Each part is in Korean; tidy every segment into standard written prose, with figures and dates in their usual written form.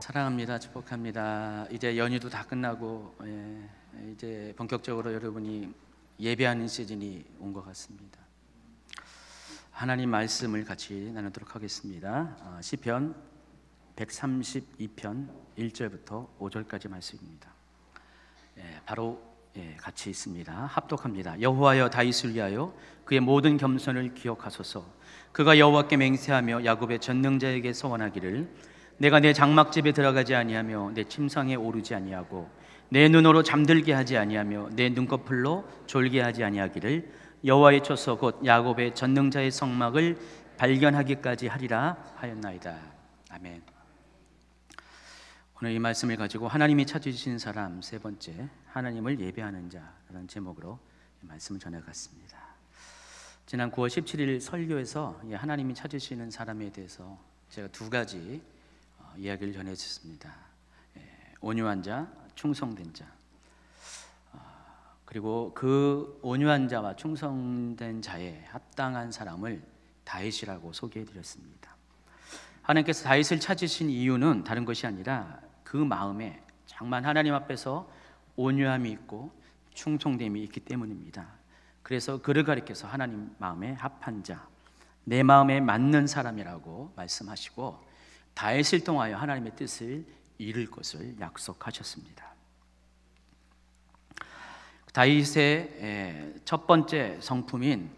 사랑합니다. 축복합니다. 이제 연휴도 다 끝나고 이제 본격적으로 여러분이 예배하는 시즌이 온 것 같습니다. 하나님 말씀을 같이 나누도록 하겠습니다. 시편 132편 1절부터 5절까지 말씀입니다. 바로 같이 있습니다. 합독합니다. 여호와여 다윗을 위하여 그의 모든 겸손을 기억하소서. 그가 여호와께 맹세하며 야곱의 전능자에게 서원하기를 내가 내 장막집에 들어가지 아니하며 내 침상에 오르지 아니하고 내 눈으로 잠들게 하지 아니하며 내 눈꺼풀로 졸게 하지 아니하기를 여호와의 초소 곧 야곱의 전능자의 성막을 발견하기까지 하리라 하였나이다. 아멘. 오늘 이 말씀을 가지고 하나님이 찾으신 사람 세 번째, 하나님을 예배하는 자라는 제목으로 말씀을 전해갔습니다. 지난 9월 17일 설교에서 하나님이 찾으시는 사람에 대해서 제가 두 가지 이야기를 전해주셨습니다. 온유한 자, 충성된 자. 그리고 그 온유한 자와 충성된 자에 합당한 사람을 다윗이라고 소개해드렸습니다. 하나님께서 다윗을 찾으신 이유는 다른 것이 아니라 그 마음에 정말 하나님 앞에서 온유함이 있고 충성됨이 있기 때문입니다. 그래서 그를 가리켜서 하나님 마음에 합한 자, 내 마음에 맞는 사람이라고 말씀하시고 다윗을 통하여 하나님의 뜻을 이룰 것을 약속하셨습니다. 다윗의 첫 번째 성품인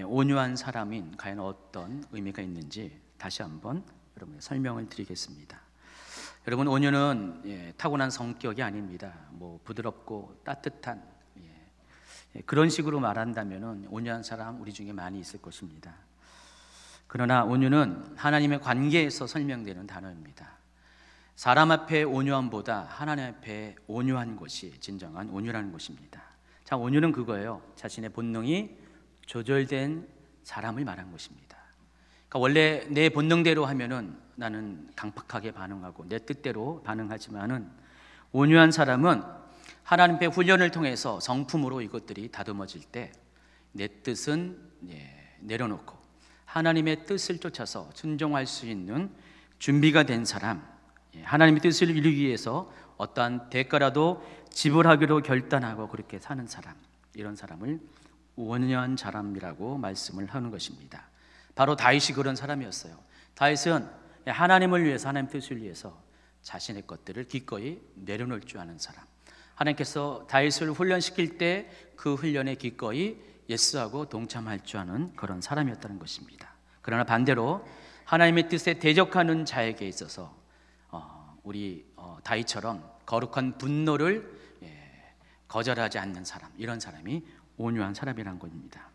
온유한 사람인 과연 어떤 의미가 있는지 다시 한번 여러분의 설명을 드리겠습니다. 여러분, 온유는 타고난 성격이 아닙니다. 부드럽고 따뜻한 그런 식으로 말한다면 온유한 사람 우리 중에 많이 있을 것입니다. 그러나 온유는 하나님의 관계에서 설명되는 단어입니다. 사람 앞에 온유함보다 하나님 앞에 온유한 것이 진정한 온유라는 것입니다. 자, 온유는 그거예요. 자신의 본능이 조절된 사람을 말한 것입니다. 그러니까 원래 내 본능대로 하면은 나는 강팍하게 반응하고 내 뜻대로 반응하지만은 온유한 사람은 하나님 앞에 훈련을 통해서 성품으로 이것들이 다듬어질 때 내 뜻은 내려놓고 하나님의 뜻을 쫓아서 순종할 수 있는 준비가 된 사람, 하나님의 뜻을 이루기 위해서 어떠한 대가라도 지불하기로 결단하고 그렇게 사는 사람, 이런 사람을 온유한 사람이라고 말씀을 하는 것입니다. 바로 다윗이 그런 사람이었어요. 다윗은 하나님을 위해서, 하나님의 뜻을 위해서 자신의 것들을 기꺼이 내려놓을 줄 아는 사람, 하나님께서 다윗을 훈련시킬 때 그 훈련에 기꺼이 예스하고 동참할 줄 아는 그런 사람이었다는 것입니다. 그러나 반대로 하나님의 뜻에 대적하는 자에게 있어서 우리 다윗처럼 거룩한 분노를 거절하지 않는 사람, 이런 사람이 온유한 사람이라는 겁니다.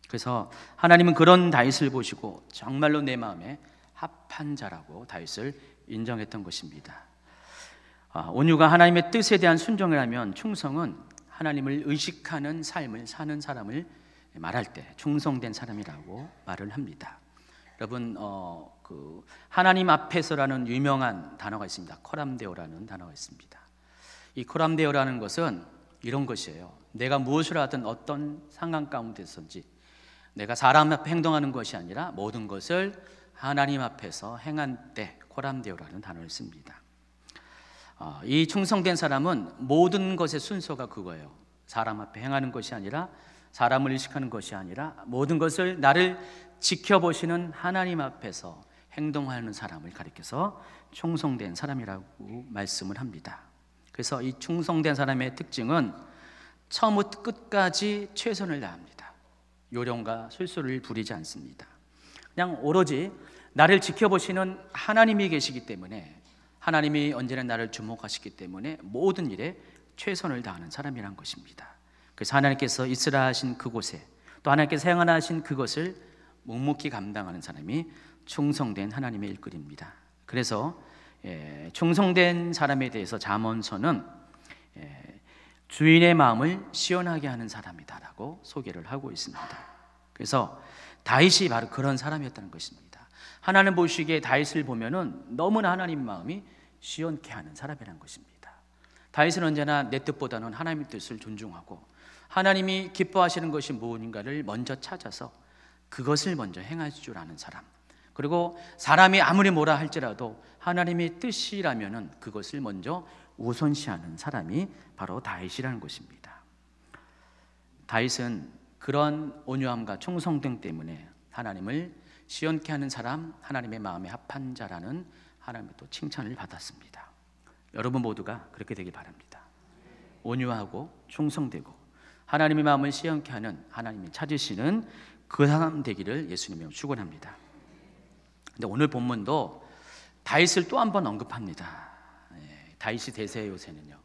그래서 하나님은 그런 다윗을 보시고 정말로 내 마음에 합한 자라고 다윗을 인정했던 것입니다. 온유가 하나님의 뜻에 대한 순종이라면 충성은 하나님을 의식하는 삶을 사는 사람을 말할 때 충성된 사람이라고 말을 합니다. 여러분, 하나님 앞에서라는 유명한 단어가 있습니다. 코람데오라는 단어가 있습니다. 이 코람데오라는 것은 이런 것이에요. 내가 무엇을 하든 어떤 상황 가운데서든지 내가 사람 앞에 행동하는 것이 아니라 모든 것을 하나님 앞에서 행한 때 코람데오라는 단어를 씁니다. 이 충성된 사람은 모든 것의 순서가 그거예요. 사람 앞에 행하는 것이 아니라, 사람을 의식하는 것이 아니라 모든 것을 나를 지켜보시는 하나님 앞에서 행동하는 사람을 가리켜서 충성된 사람이라고 말씀을 합니다. 그래서 이 충성된 사람의 특징은 처음부터 끝까지 최선을 다합니다. 요령과 술수를 부리지 않습니다. 그냥 오로지 나를 지켜보시는 하나님이 계시기 때문에, 하나님이 언제나 나를 주목하시기 때문에 모든 일에 최선을 다하는 사람이란 것입니다. 그래서 하나님께서 있으라 하신 그곳에, 또 하나님께서 행하신 그것을 묵묵히 감당하는 사람이 충성된 하나님의 일꾼입니다. 그래서 충성된 사람에 대해서 잠언서는 주인의 마음을 시원하게 하는 사람이다라고 소개를 하고 있습니다. 그래서 다윗이 바로 그런 사람이었다는 것입니다. 하나님 보시기에 다윗을 보면은 너무나 하나님 마음이 시원케 하는 사람이라는 것입니다. 다윗은 언제나 내 뜻보다는 하나님의 뜻을 존중하고 하나님이 기뻐하시는 것이 무엇인가를 먼저 찾아서 그것을 먼저 행할 줄 아는 사람, 그리고 사람이 아무리 뭐라 할지라도 하나님의 뜻이라면은 그것을 먼저 우선시하는 사람이 바로 다윗이라는 것입니다. 다윗은 그런 온유함과 충성됨 때문에 하나님을 시원케 하는 사람, 하나님의 마음에 합한 자라는 하나님의 또 칭찬을 받았습니다. 여러분 모두가 그렇게 되길 바랍니다. 온유하고 충성되고 하나님의 마음을 시원케 하는, 하나님이 찾으시는 그 사람 되기를 예수님이 축원합니다. 근데 오늘 본문도 다윗을 또 한 번 언급합니다. 다윗이 대세의 요새는요.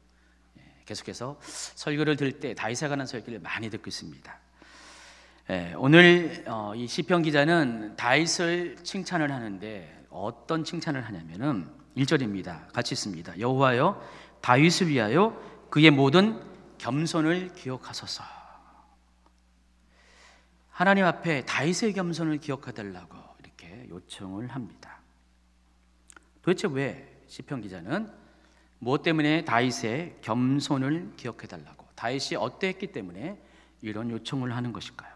계속해서 설교를 들을 때 다윗에 관한 설교를 많이 듣고 있습니다. 오늘 이 시편 기자는 다윗을 칭찬을 하는데 어떤 칭찬을 하냐면은 1절입니다. 같이 있습니다. 여호와여 다윗을 위하여 그의 모든 겸손을 기억하소서. 하나님 앞에 다윗의 겸손을 기억해달라고 이렇게 요청을 합니다. 도대체 왜 시편 기자는 무엇 때문에 다윗의 겸손을 기억해달라고, 다윗이 어떠했기 때문에 이런 요청을 하는 것일까요?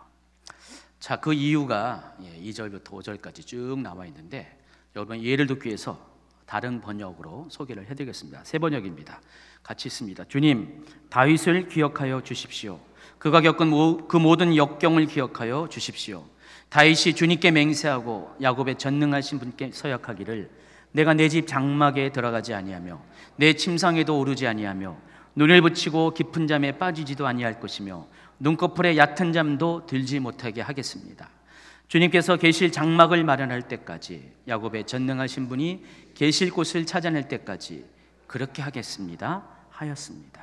자, 그 이유가 2절부터 5절까지 쭉 나와 있는데 여러분 예를 듣기 위해서 다른 번역으로 소개를 해드리겠습니다. 새 번역입니다. 같이 있습니다. 주님, 다윗을 기억하여 주십시오. 그가 겪은 그 모든 역경을 기억하여 주십시오. 다윗이 주님께 맹세하고 야곱의 전능하신 분께 서약하기를 내가 내 집 장막에 들어가지 아니하며 내 침상에도 오르지 아니하며 눈을 붙이고 깊은 잠에 빠지지도 아니할 것이며 눈꺼풀에 얕은 잠도 들지 못하게 하겠습니다. 주님께서 계실 장막을 마련할 때까지, 야곱의 전능하신 분이 계실 곳을 찾아낼 때까지 그렇게 하겠습니다 하였습니다.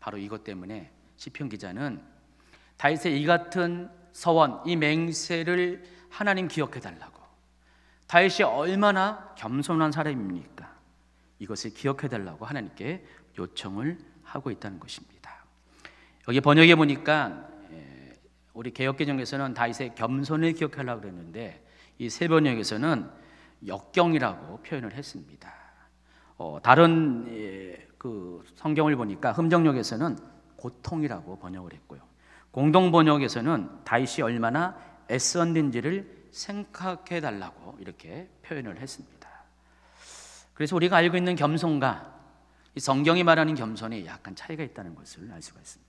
바로 이것 때문에 시편 기자는 다윗의 이 같은 서원, 이 맹세를 하나님 기억해 달라고, 다윗이 얼마나 겸손한 사람입니까? 이것을 기억해 달라고 하나님께 요청을 하고 있다는 것입니다. 여기 번역해 보니까 우리 개역개정에서는 다윗의 겸손을 기억하려고 그랬는데 이 새 번역에서는 역경이라고 표현을 했습니다. 다른 그 성경을 보니까 흠정역에서는 고통이라고 번역을 했고요. 공동 번역에서는 다윗이 얼마나 애썼는지를 생각해 달라고 이렇게 표현을 했습니다. 그래서 우리가 알고 있는 겸손과 이 성경이 말하는 겸손이 약간 차이가 있다는 것을 알 수가 있습니다.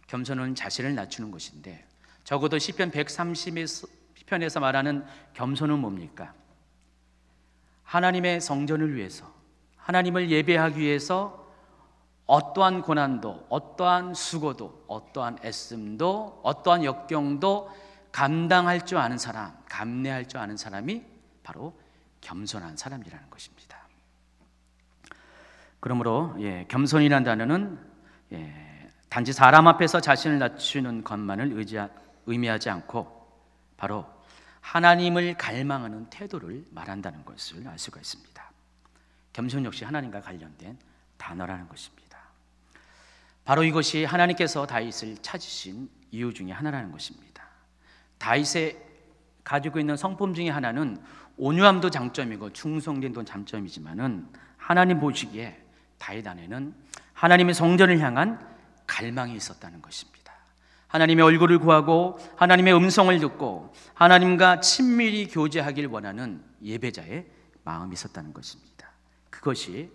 겸손은 자신을 낮추는 것인데 적어도 시편 130편에서 말하는 겸손은 뭡니까? 하나님의 성전을 위해서, 하나님을 예배하기 위해서 어떠한 고난도, 어떠한 수고도, 어떠한 애씀도, 어떠한 역경도 감당할 줄 아는 사람, 감내할 줄 아는 사람이 바로 겸손한 사람이라는 것입니다. 그러므로 겸손이라는 단어는 단지 사람 앞에서 자신을 낮추는 것만을 의미하지 않고 바로 하나님을 갈망하는 태도를 말한다는 것을 알 수가 있습니다. 겸손 역시 하나님과 관련된 단어라는 것입니다. 바로 이것이 하나님께서 다윗을 찾으신 이유 중에 하나라는 것입니다. 다윗의 가지고 있는 성품 중에 하나는 온유함도 장점이고 충성됨도 장점이지만은 하나님 보시기에 다윗 안에는 하나님의 성전을 향한 갈망이 있었다는 것입니다. 하나님의 얼굴을 구하고 하나님의 음성을 듣고 하나님과 친밀히 교제하길 원하는 예배자의 마음이 있었다는 것입니다. 그것이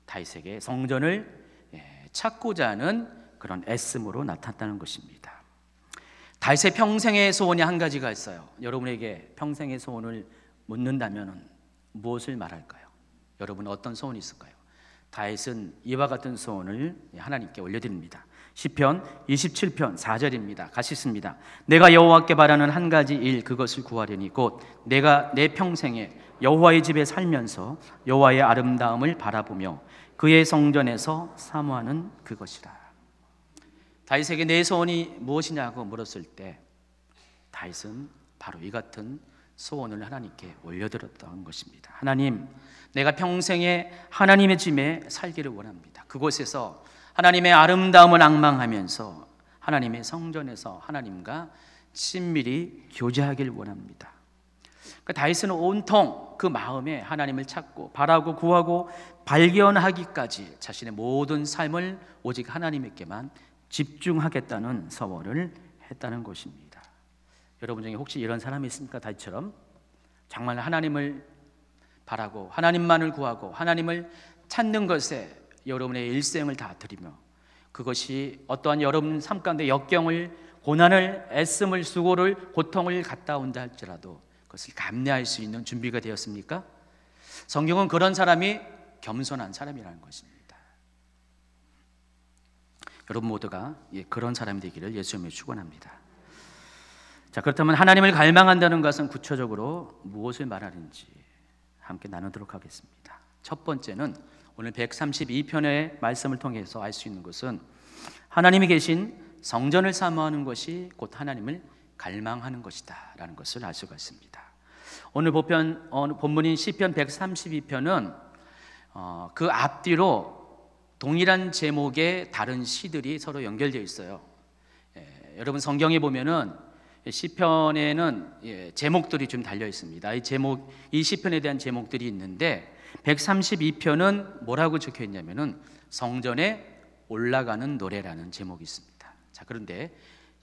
다윗에게 성전을 찾고자 하는 그런 애씀으로 나타났다는 것입니다. 다윗의 평생의 소원이 한 가지가 있어요. 여러분에게 평생의 소원을 묻는다면 무엇을 말할까요? 여러분 어떤 소원이 있을까요? 다윗은 이와 같은 소원을 하나님께 올려드립니다. 시편 27편 4절입니다. 같이 읽습니다. 내가 여호와께 바라는 한 가지 일, 그것을 구하려니 곧 내가 내 평생에 여호와의 집에 살면서 여호와의 아름다움을 바라보며 그의 성전에서 사모하는 그것이라. 다윗에게 내 소원이 무엇이냐고 물었을 때 다윗은 바로 이 같은 소원을 하나님께 올려드렸던 것입니다. 하나님, 내가 평생에 하나님의 집에 살기를 원합니다. 그곳에서 하나님의 아름다움을 앙망하면서 하나님의 성전에서 하나님과 친밀히 교제하길 원합니다. 그러니까 다윗은 온통 그 마음에 하나님을 찾고 바라고 구하고 발견하기까지 자신의 모든 삶을 오직 하나님께만 집중하겠다는 서원을 했다는 것입니다. 여러분 중에 혹시 이런 사람이 있습니까? 다윗처럼 정말 하나님을 바라고 하나님만을 구하고 하나님을 찾는 것에 여러분의 일생을 다 드리며, 그것이 어떠한 여러분 삶 가운데 역경을, 고난을, 애씀을, 수고를, 고통을 갔다 온다 할지라도 그것을 감내할 수 있는 준비가 되었습니까? 성경은 그런 사람이 겸손한 사람이라는 것입니다. 여러분 모두가 그런 사람이 되기를 예수님을 축원합니다. 자, 그렇다면 하나님을 갈망한다는 것은 구체적으로 무엇을 말하는지 함께 나누도록 하겠습니다. 첫 번째는 오늘 132편의 말씀을 통해서 알 수 있는 것은 하나님이 계신 성전을 사모하는 것이 곧 하나님을 갈망하는 것이다 라는 것을 알 수가 있습니다. 오늘 본문인 시편 132편은 그 앞뒤로 동일한 제목의 다른 시들이 서로 연결되어 있어요. 여러분 성경에 보면은 시편에는 제목들이 좀 달려 있습니다. 이 시편에 대한 제목들이 있는데 132편은 뭐라고 적혀 있냐면은 성전에 올라가는 노래라는 제목이 있습니다. 자, 그런데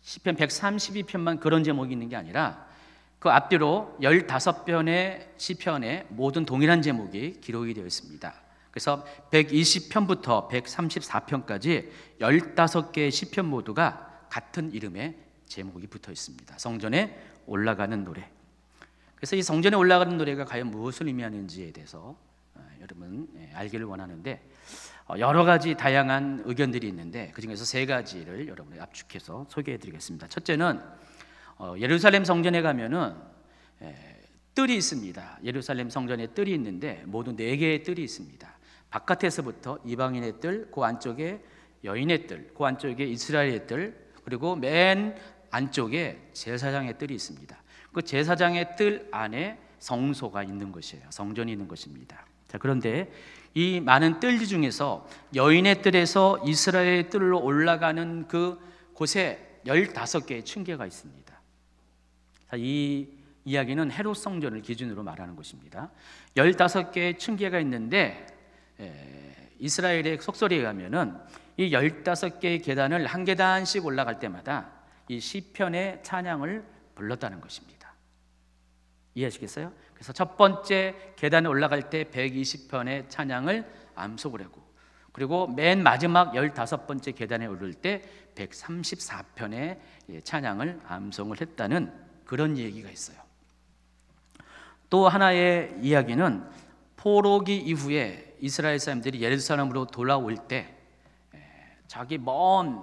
시편 132편만 그런 제목이 있는 게 아니라 그 앞뒤로 15편의 시편에 모든 동일한 제목이 기록이 되어 있습니다. 그래서 120편부터 134편까지 15개의 시편 모두가 같은 이름의 제목이 붙어 있습니다. 성전에 올라가는 노래. 그래서 이 성전에 올라가는 노래가 과연 무엇을 의미하는지에 대해서 여러분 알기를 원하는데, 여러 가지 다양한 의견들이 있는데 그중에서 세 가지를 여러분에 압축해서 소개해 드리겠습니다. 첫째는 예루살렘 성전에 가면은 뜰이 있습니다. 예루살렘 성전에 뜰이 있는데 모두 4개의 뜰이 있습니다. 바깥에서부터 이방인의 뜰, 그 안쪽에 여인의 뜰, 그 안쪽에 이스라엘의 뜰, 그리고 맨 안쪽에 제사장의 뜰이 있습니다. 그 제사장의 뜰 안에 성소가 있는 것이에요. 성전이 있는 것입니다. 자, 그런데 이 많은 뜰 중에서 여인의 뜰에서 이스라엘의 뜰로 올라가는 그 곳에 15개의 층계가 있습니다. 자, 이 이야기는 헤롯 성전을 기준으로 말하는 것입니다. 15개의 층계가 있는데 이스라엘의 속설에 의하면은 이 15개의 계단을 한 계단씩 올라갈 때마다 이 시편의 찬양을 불렀다는 것입니다. 이해하시겠어요? 그래서 첫 번째 계단에 올라갈 때 120편의 찬양을 암송을 하고, 그리고 맨 마지막 15번째 계단에 오를 때 134편의 찬양을 암송을 했다는 그런 얘기가 있어요. 또 하나의 이야기는 포로기 이후에 이스라엘 사람들이 예루살렘으로 돌아올 때 자기 먼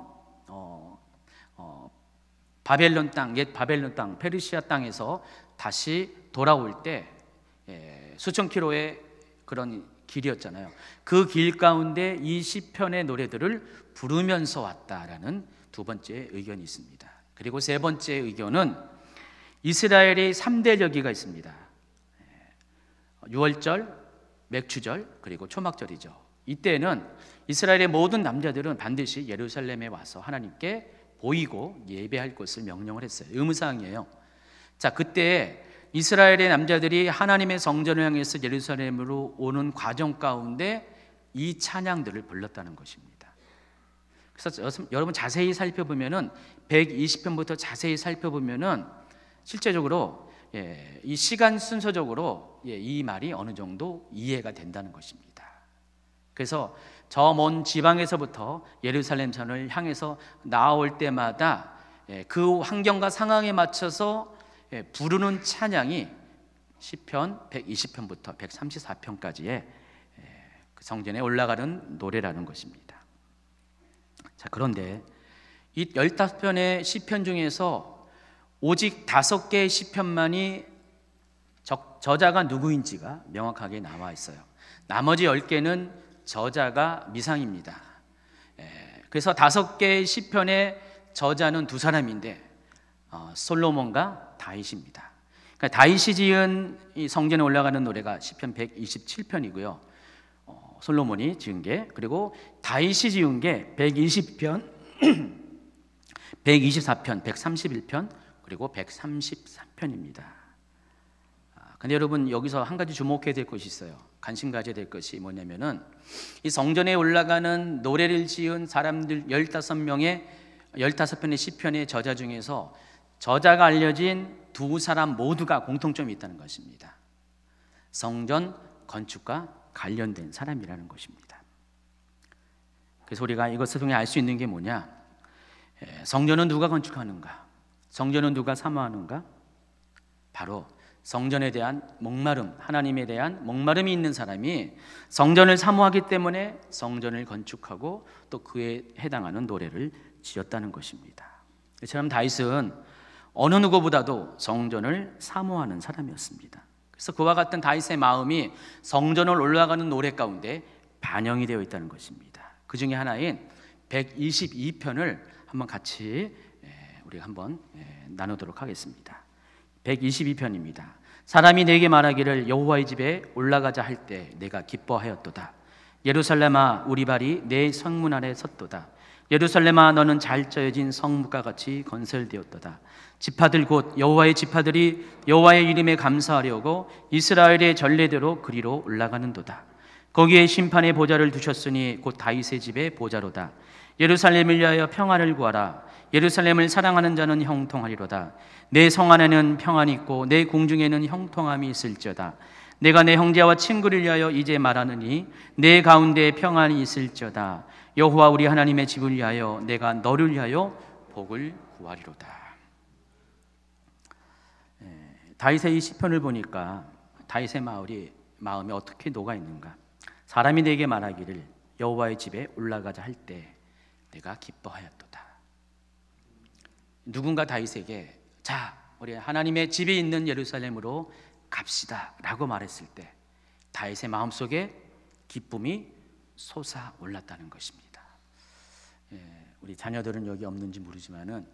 바벨론 땅, 옛 바벨론 땅, 페르시아 땅에서 다시 돌아올 때 수천 킬로의 그런 길이었잖아요. 그 길 가운데 이 시편의 노래들을 부르면서 왔다라는 두 번째 의견이 있습니다. 그리고 세 번째 의견은 이스라엘의 3대 절기가 있습니다. 유월절, 맥추절, 그리고 초막절이죠. 이때는 이스라엘의 모든 남자들은 반드시 예루살렘에 와서 하나님께 보이고 예배할 것을 명령을 했어요. 의무사항이에요. 자, 그때 이스라엘의 남자들이 하나님의 성전을 향해서 예루살렘으로 오는 과정 가운데 이 찬양들을 불렀다는 것입니다. 그래서 여러분 자세히 살펴보면은 120편부터 자세히 살펴보면은 실제적으로 이 시간 순서적으로 이 말이 어느 정도 이해가 된다는 것입니다. 그래서 저 먼 지방에서부터 예루살렘 전을 향해서 나올 때마다 그 환경과 상황에 맞춰서 부르는 찬양이 시편 120편부터 134편까지의 성전에 올라가는 노래라는 것입니다. 자, 그런데 이 15편의 시편 중에서 오직 5개의 시편만이 저자가 누구인지가 명확하게 나와 있어요. 나머지 10개는 저자가 미상입니다. 그래서 5개의 시편의 저자는 두 사람인데 솔로몬과 다윗입니다. 그러니까 다윗이 지은 이 성전에 올라가는 노래가 시편 127편이고요. 솔로몬이 지은 게, 그리고 다윗이 지은 게 120편, 124편, 131편, 그리고 133편입니다. 근데 여러분 여기서 한 가지 주목해야 될 것이 있어요. 관심 가져야 될 것이 뭐냐면은 이 성전에 올라가는 노래를 지은 사람들 15편의 시편의 저자 중에서 저자가 알려진 두 사람 모두가 공통점이 있다는 것입니다. 성전 건축과 관련된 사람이라는 것입니다. 그래서 우리가 이것을 통해 알 수 있는 게 뭐냐? 성전은 누가 건축하는가? 성전은 누가 사모하는가? 바로 성전에 대한 목마름, 하나님에 대한 목마름이 있는 사람이 성전을 사모하기 때문에 성전을 건축하고 또 그에 해당하는 노래를 지었다는 것입니다. 이처럼 다윗은 어느 누구보다도 성전을 사모하는 사람이었습니다. 그래서 그와 같은 다윗의 마음이 성전을 올라가는 노래 가운데 반영이 되어 있다는 것입니다. 그 중에 하나인 122편을 한번 같이 우리가 한번 나누도록 하겠습니다. 122편입니다. 사람이 내게 말하기를 여호와의 집에 올라가자 할 때 내가 기뻐하였도다. 예루살렘아 우리 발이 내 성문 아래 섰도다. 예루살렘아 너는 잘 짜여진 성문과 같이 건설되었도다. 지파들 곧 여호와의 지파들이 여호와의 이름에 감사하려고 이스라엘의 전례대로 그리로 올라가는도다. 거기에 심판의 보좌를 두셨으니 곧 다윗의 집의 보좌로다. 예루살렘을 위하여 평안을 구하라. 예루살렘을 사랑하는 자는 형통하리로다. 내 성 안에는 평안이 있고 내 궁중에는 형통함이 있을지어다. 내가 내 형제와 친구를 위하여 이제 말하느니 내 가운데 평안이 있을지어다. 여호와 우리 하나님의 집을 위하여 내가 너를 위하여 복을 구하리로다. 다윗의 이 시편을 보니까 다윗의 마음이 어떻게 녹아 있는가? 사람이 내게 말하기를 여호와의 집에 올라가자 할 때 내가 기뻐하였도다. 누군가 다윗에게 자 우리 하나님의 집이 있는 예루살렘으로 갑시다 라고 말했을 때 다윗의 마음속에 기쁨이 솟아올랐다는 것입니다. 우리 자녀들은 여기 없는지 모르지만은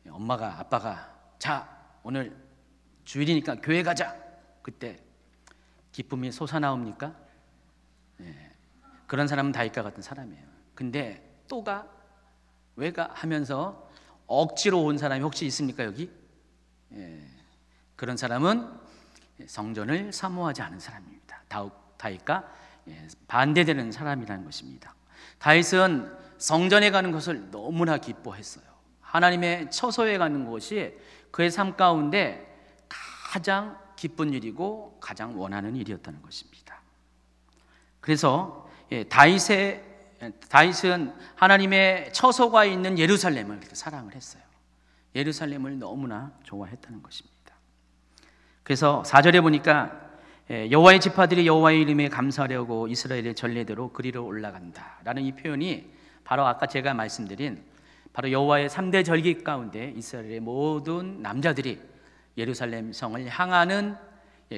엄마가 아빠가 자 오늘 주일이니까 교회 가자 그때 기쁨이 솟아나옵니까? 그런 사람은 다윗과 같은 사람이에요. 근데 또가 왜가 하면서 억지로 온 사람이 혹시 있습니까 여기? 그런 사람은 성전을 사모하지 않은 사람입니다. 다윗과 반대되는 사람이라는 것입니다. 다윗은 성전에 가는 것을 너무나 기뻐했어요. 하나님의 처소에 가는 것이 그의 삶 가운데 가장 기쁜 일이고 가장 원하는 일이었다는 것입니다. 그래서 다윗은 하나님의 처소가 있는 예루살렘을 그렇게 사랑을 했어요. 예루살렘을 너무나 좋아했다는 것입니다. 그래서 4절에 보니까 여호와의 지파들이 여호와의 이름에 감사하려고 이스라엘의 전례대로 그리로 올라간다 라는 이 표현이 바로 아까 제가 말씀드린 바로 여호와의 3대 절기 가운데 이스라엘의 모든 남자들이 예루살렘 성을 향하는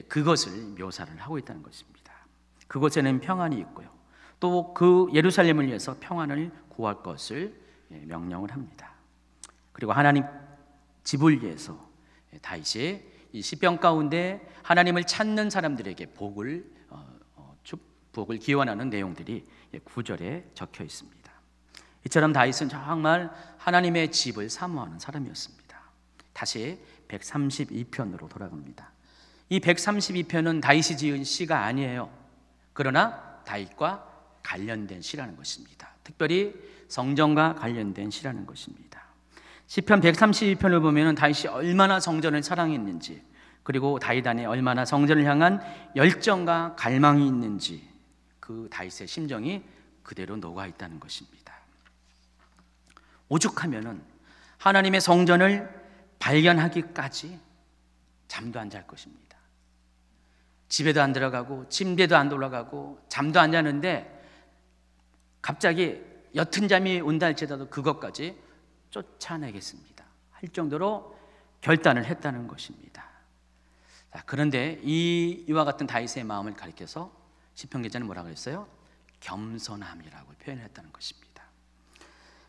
그것을 묘사를 하고 있다는 것입니다. 그곳에는 평안이 있고요. 또 그 예루살렘을 위해서 평안을 구할 것을 명령을 합니다. 그리고 하나님 집을 위해서 다윗이 이 시편 가운데 하나님을 찾는 사람들에게 복을 기원하는 내용들이 9절에 적혀 있습니다. 이처럼 다윗은 정말 하나님의 집을 사모하는 사람이었습니다. 다시 132편으로 돌아갑니다. 이 132편은 다윗이 지은 시가 아니에요. 그러나 다윗과 관련된 시라는 것입니다. 특별히 성전과 관련된 시라는 것입니다. 시편 132편을 보면 다윗이 얼마나 성전을 사랑했는지 그리고 다윗 안에 얼마나 성전을 향한 열정과 갈망이 있는지 그 다윗의 심정이 그대로 녹아 있다는 것입니다. 오죽하면은 하나님의 성전을 발견하기까지 잠도 안 잘 것입니다. 집에도 안 들어가고 침대도 안 올라가고 잠도 안 자는데 갑자기 옅은 잠이 온다 할지라도 그것까지 쫓아내겠습니다 할 정도로 결단을 했다는 것입니다. 그런데 이와 같은 다윗의 마음을 가리켜서 시편 기자는 뭐라고 했어요? 겸손함이라고 표현했다는 것입니다.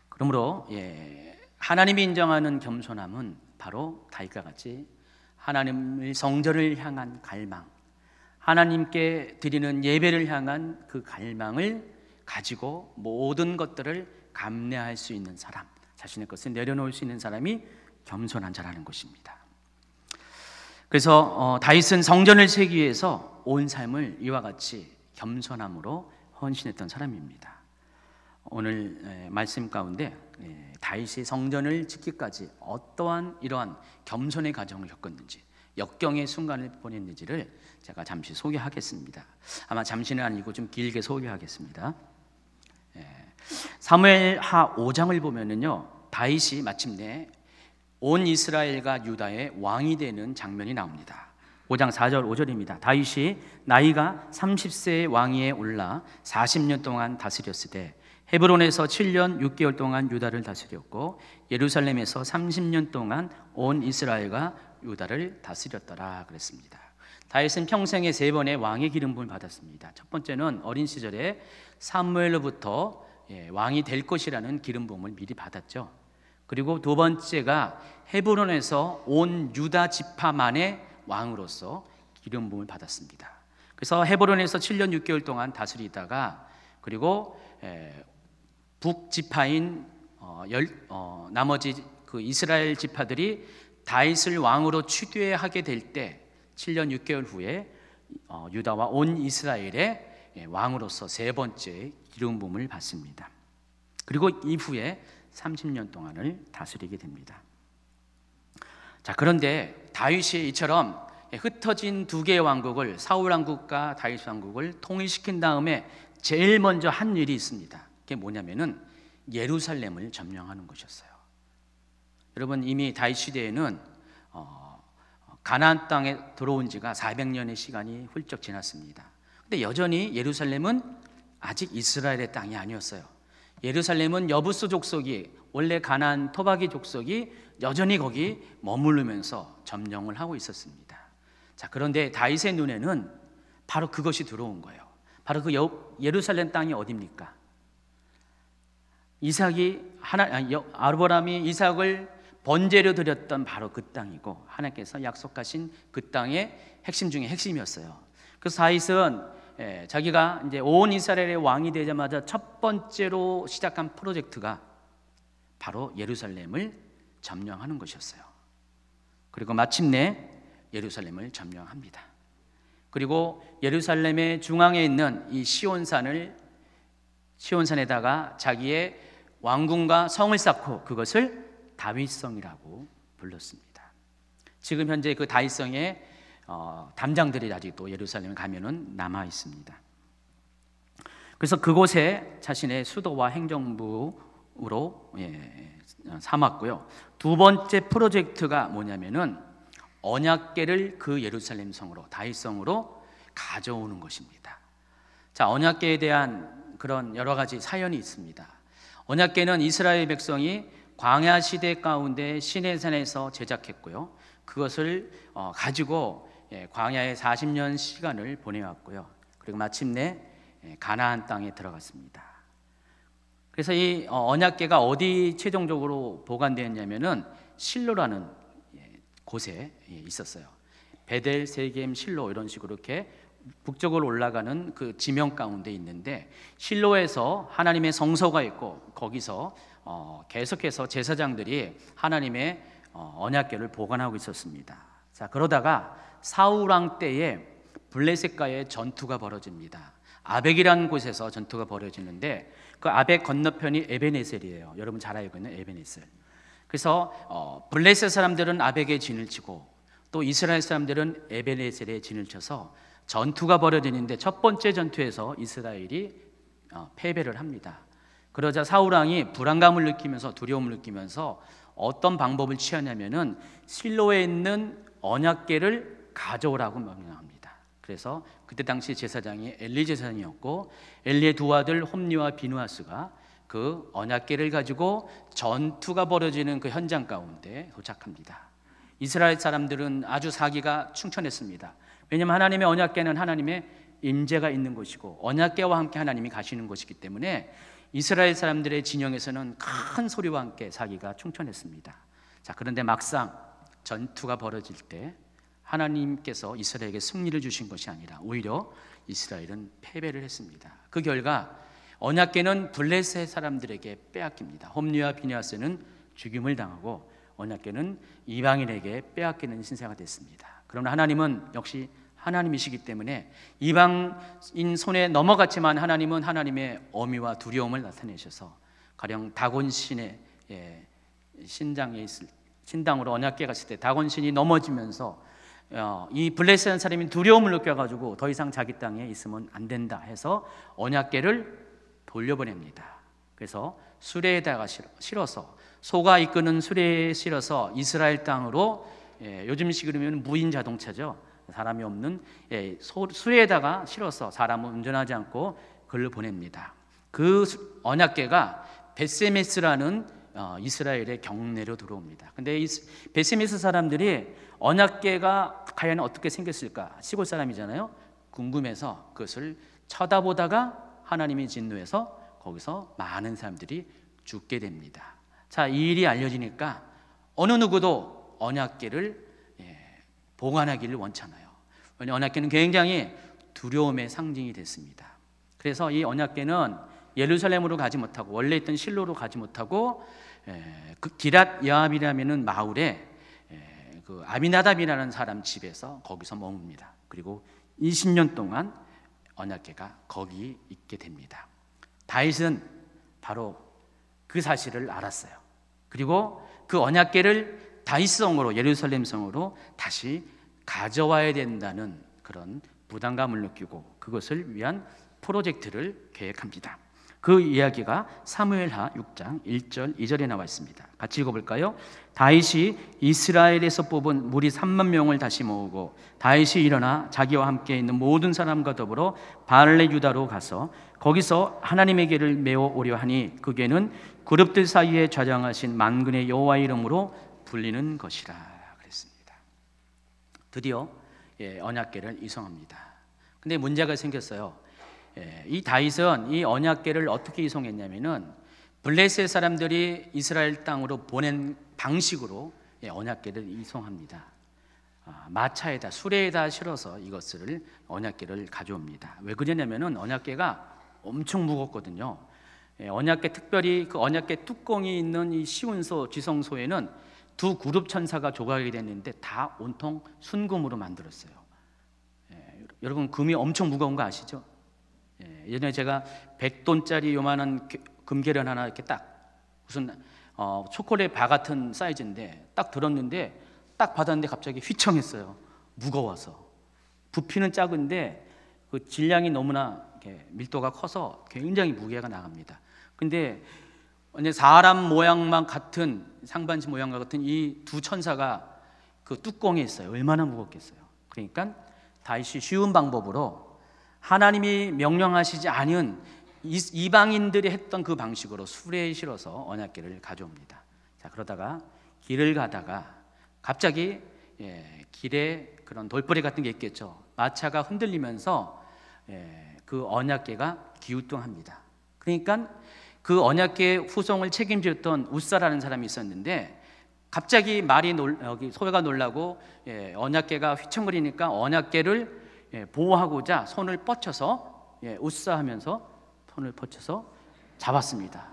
그러므로 하나님이 인정하는 겸손함은 바로 다윗과 같이 하나님의 성전을 향한 갈망, 하나님께 드리는 예배를 향한 그 갈망을 가지고 모든 것들을 감내할 수 있는 사람, 자신의 것을 내려놓을 수 있는 사람이 겸손한 자라는 것입니다. 그래서 다윗은 성전을 세기 위해서 온 삶을 이와 같이 겸손함으로 헌신했던 사람입니다. 오늘 말씀 가운데 다윗이 성전을 짓기까지 어떠한 이러한 겸손의 과정을 겪었는지, 역경의 순간을 보냈는지를 제가 잠시 소개하겠습니다. 아마 잠시는 아니고 좀 길게 소개하겠습니다. 사무엘하 5장을 보면은요, 다윗이 마침내 온 이스라엘과 유다의 왕이 되는 장면이 나옵니다. 5장 4절 5절입니다. 다윗이 나이가 30세의 왕위에 올라 40년 동안 다스렸으되 헤브론에서 7년 6개월 동안 유다를 다스렸고 예루살렘에서 30년 동안 온 이스라엘과 유다를 다스렸더라 그랬습니다. 다윗은 평생에 3번의 왕의 기름 부음을 받았습니다. 첫 번째는 어린 시절에 사무엘로부터 왕이 될 것이라는 기름 부음을 미리 받았죠. 그리고 두 번째가 헤브론에서 온 유다 지파만의 왕으로서 기름 부음을 받았습니다. 그래서 헤브론에서 7년 6개월 동안 다스리다가 그리고 북지파인 나머지 그 이스라엘 지파들이 다윗을 왕으로 취되하게 될 때 7년 6개월 후에 유다와 온 이스라엘의 왕으로서 3번째 기름 부음을 받습니다. 그리고 이후에 30년 동안을 다스리게 됩니다. 자, 그런데 다윗이 이처럼 흩어진 2개의 왕국을, 사울 왕국과 다윗 왕국을 통일시킨 다음에 제일 먼저 한 일이 있습니다. 그게 뭐냐면은 예루살렘을 점령하는 것이었어요. 여러분, 이미 다윗 시대에는 가나안 땅에 들어온 지가 400년의 시간이 훌쩍 지났습니다. 근데 여전히 예루살렘은 아직 이스라엘의 땅이 아니었어요. 예루살렘은 여부스 족속이, 원래 가나안 토박이 족속이 여전히 거기 머무르면서 점령을 하고 있었습니다. 자, 그런데 다윗의 눈에는 바로 그것이 들어온 거예요. 바로 그 예루살렘 땅이 어디입니까? 아브라함이 이삭을 번제로 드렸던 바로 그 땅이고, 하나님께서 약속하신 그 땅의 핵심 중에 핵심이었어요. 그래서 다윗은 자기가 이제 온 이스라엘의 왕이 되자마자 첫 번째로 시작한 프로젝트가 바로 예루살렘을 점령하는 것이었어요. 그리고 마침내 예루살렘을 점령합니다. 그리고 예루살렘의 중앙에 있는 이 시온산에다가 자기의 왕궁과 성을 쌓고 그것을 다윗성이라고 불렀습니다. 지금 현재 그 다윗성의 담장들이 아직도 예루살렘에 가면은 남아 있습니다. 그래서 그곳에 자신의 수도와 행정부로 삼았고요. 두 번째 프로젝트가 뭐냐면은 언약궤를 그 예루살렘 성으로, 다윗성으로 가져오는 것입니다. 자, 언약궤에 대한 그런 여러 가지 사연이 있습니다. 언약궤는 이스라엘 백성이 광야 시대 가운데 시내산에서 제작했고요. 그것을 가지고 광야에 40년 시간을 보내왔고요. 그리고 마침내 가나안 땅에 들어갔습니다. 그래서 이 언약궤가 어디 최종적으로 보관되었냐면은 실로라는 곳에 있었어요. 베델, 세겜, 실로 이런 식으로 이렇게 북쪽으로 올라가는 그 지명 가운데 있는데, 실로에서 하나님의 성소가 있고 거기서 계속해서 제사장들이 하나님의 언약궤를 보관하고 있었습니다. 자, 그러다가 사울 왕 때에 블레셋과의 전투가 벌어집니다. 아벡이라는 곳에서 전투가 벌어지는데 그 아벡 건너편이 에베네셀이에요. 여러분 잘 알고 있는 에베네셀. 그래서 블레셋 사람들은 아벡에 진을 치고 또 이스라엘 사람들은 에베네셀에 진을 쳐서 전투가 벌어지는데, 첫 번째 전투에서 이스라엘이 패배를 합니다. 그러자 사울 왕이 불안감을 느끼면서, 두려움을 느끼면서 어떤 방법을 취하냐면은 실로에 있는 언약궤를 가져오라고 명령합니다. 그래서 그때 당시 제사장이 엘리 제사장이었고, 엘리의 두 아들 홈리와 비누아스가 그 언약궤를 가지고 전투가 벌어지는 그 현장 가운데 도착합니다. 이스라엘 사람들은 아주 사기가 충천했습니다. 왜냐하면 하나님의 언약궤는 하나님의 임재가 있는 것이고 언약궤와 함께 하나님이 가시는 것이기 때문에 이스라엘 사람들의 진영에서는 큰 소리와 함께 사기가 충천했습니다. 자, 그런데 막상 전투가 벌어질 때 하나님께서 이스라엘에게 승리를 주신 것이 아니라 오히려 이스라엘은 패배를 했습니다. 그 결과 언약궤는 블레셋 사람들에게 빼앗깁니다. 홈리와 비느하스는 죽임을 당하고 언약궤는 이방인에게 빼앗기는 신세가 됐습니다. 그러나 하나님은 역시 하나님이시기 때문에 이방인 손에 넘어갔지만 하나님은 하나님의 어미와 두려움을 나타내셔서 가령 다곤신의 신당으로 언약궤 갔을 때 다곤신이 넘어지면서 이 블레셋 사람이 두려움을 느껴가지고 더 이상 자기 땅에 있으면 안 된다 해서 언약궤를 돌려보냅니다. 그래서 수레에다가 실어서 소가 이끄는 수레에 실어서 이스라엘 땅으로 요즘식으로면 무인 자동차죠. 사람이 없는 수레에다가 실어서 사람은 운전하지 않고 그를 보냅니다. 그 언약궤가 벳세메스라는 이스라엘의 경내로 들어옵니다. 근데 이 벳세메스 사람들이 언약궤가 과연 어떻게 생겼을까? 시골 사람이잖아요. 궁금해서 그것을 쳐다보다가 하나님이 진노해서 거기서 많은 사람들이 죽게 됩니다. 자, 이 일이 알려지니까 어느 누구도 언약궤를 보관하기를 원찮아요. 왜냐하면 언약궤는 굉장히 두려움의 상징이 됐습니다. 그래서 이 언약궤는 예루살렘으로 가지 못하고 원래 있던 실로로 가지 못하고 그 기랏 여압이라는 마을에 그 아미나답이라는 사람 집에서 거기서 머뭅니다. 그리고 20년 동안 언약궤가 거기 있게 됩니다. 다윗은 바로 그 사실을 알았어요. 그리고 그 언약궤를 다윗성으로 예루살렘 성으로 다시 가져와야 된다는 그런 부담감을 느끼고 그것을 위한 프로젝트를 계획합니다. 그 이야기가 사무엘하 6장 1절 2절에 나와 있습니다. 같이 읽어볼까요? 다윗이 이스라엘에서 뽑은 무리 3만 명을 다시 모으고 다윗이 일어나 자기와 함께 있는 모든 사람과 더불어 바알레 유다로 가서 거기서 하나님의 궤를 메어 오려 하니 그 궤는 그룹들 사이에 좌장하신 만군의 여호와의 이름으로 불리는 것이라 그랬습니다. 드디어 언약궤를 이송합니다. 근데 문제가 생겼어요. 이 다윗은 이 언약궤를 어떻게 이송했냐면은 블레셋 사람들이 이스라엘 땅으로 보낸 방식으로 언약궤를 이송합니다. 마차에다 수레에다 실어서 이것을 언약궤를 가져옵니다. 왜 그러냐면은 언약궤가 엄청 무겁거든요. 언약궤 특별히 그 언약궤 뚜껑이 있는 이 시운소 지성소에는 두 그룹 천사가 조각이 됐는데 다 온통 순금으로 만들었어요. 여러분 금이 엄청 무거운 거 아시죠? 예전에 제가 100돈짜리 요만한 금계란 하나 이렇게 딱 무슨 초콜릿 바 같은 사이즈인데 딱 들었는데 딱 받았는데 갑자기 휘청했어요. 무거워서. 부피는 작은데 그 질량이 너무나 이렇게 밀도가 커서 굉장히 무게가 나갑니다. 근데 사람 모양만 같은 상반신 모양과 같은 이 두 천사가 그 뚜껑에 있어요. 얼마나 무겁겠어요. 그러니까 다윗이 쉬운 방법으로 하나님이 명령하시지 않은 이방인들이 했던 그 방식으로 수레에 실어서 언약궤를 가져옵니다. 자, 그러다가 길을 가다가 갑자기 길에 그런 돌부리 같은 게 있겠죠. 마차가 흔들리면서 그 언약궤가 기우뚱합니다. 그러니까 그 언약궤 후송을 책임졌던 우사라는 사람이 있었는데 갑자기 여기 소가 놀라고 언약궤가 휘청거리니까 언약궤를 보호하고자 손을 뻗쳐서 우사하면서 손을 뻗쳐서 잡았습니다.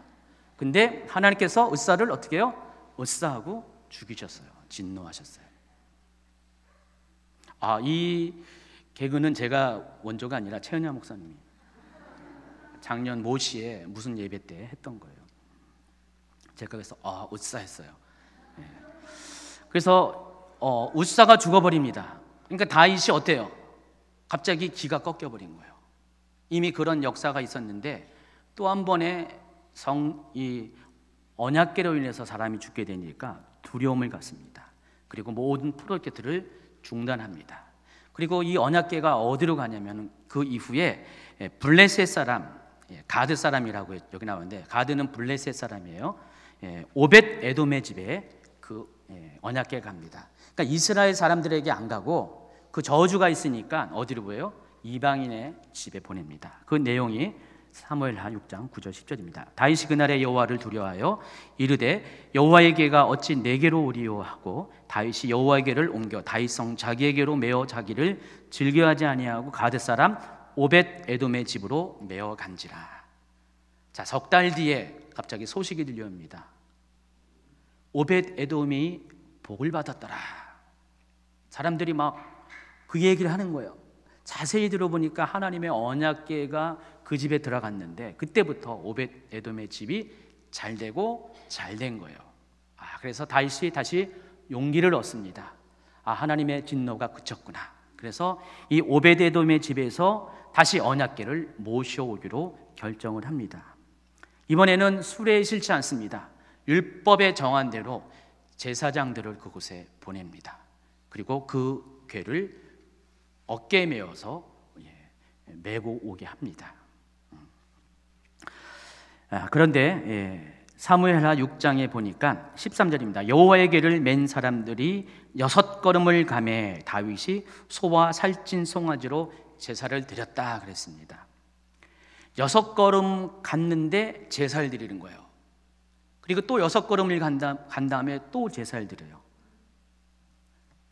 근데 하나님께서 우사를 어떻게 해요? 우사하고 죽이셨어요. 진노하셨어요. 이 개그는 제가 원조가 아니라 최은야 목사님이 작년 모시에 무슨 예배 때 했던 거예요. 제가 그래서 우사했어요. 그래서 우사가 죽어버립니다. 그러니까 다윗이 어때요? 갑자기 기가 꺾여버린 거예요. 이미 그런 역사가 있었는데 또 한 번의 이 언약궤로 인해서 사람이 죽게 되니까 두려움을 갖습니다. 그리고 모든 프로젝트를 중단합니다. 그리고 이 언약궤가 어디로 가냐면 그 이후에 블레셋 사람, 가드 사람이라고 여기 나오는데 가드는 블레셋 사람이에요. 오벳 에돔의 집에 그 언약궤가 갑니다. 그러니까 이스라엘 사람들에게 안 가고 그 저주가 있으니까 어디로 보여요? 이방인의 집에 보냅니다. 그 내용이 사무엘하 6장 9절 10절입니다. 다윗이 그날에 여호와를 두려워하여 이르되 여호와의 궤가 어찌 내게로 오리요 하고 다윗이 여호와의 궤를 옮겨 다윗성 자기에게로 메어 자기를 즐겨하지 아니하고 가드 사람 오벳 에돔의 집으로 메어 간지라. 자, 석 달 뒤에 갑자기 소식이 들려옵니다. 오벳 에돔이 복을 받았더라. 사람들이 막 그 얘기를 하는 거예요. 자세히 들어보니까 하나님의 언약궤가 그 집에 들어갔는데 그때부터 오벳 에돔의 집이 잘 되고 잘 된 거예요. 그래서 다윗이 다시 용기를 얻습니다. 하나님의 진노가 그쳤구나. 그래서 이 오벳 에돔의 집에서 다시 언약궤를 모셔오기로 결정을 합니다. 이번에는 수레에 실지 않습니다. 율법에 정한 대로 제사장들을 그곳에 보냅니다. 그리고 그 궤를 어깨에 메어서 메고 오게 합니다. 그런데 사무엘하 6장에 보니까 13절입니다. 여호와의 궤를 맨 사람들이 6걸음을 가매 다윗이 소와 살찐 송아지로 제사를 드렸다 그랬습니다. 6걸음 갔는데 제사를 드리는 거예요. 그리고 또 6걸음을 간 다음에 또 제사를 드려요.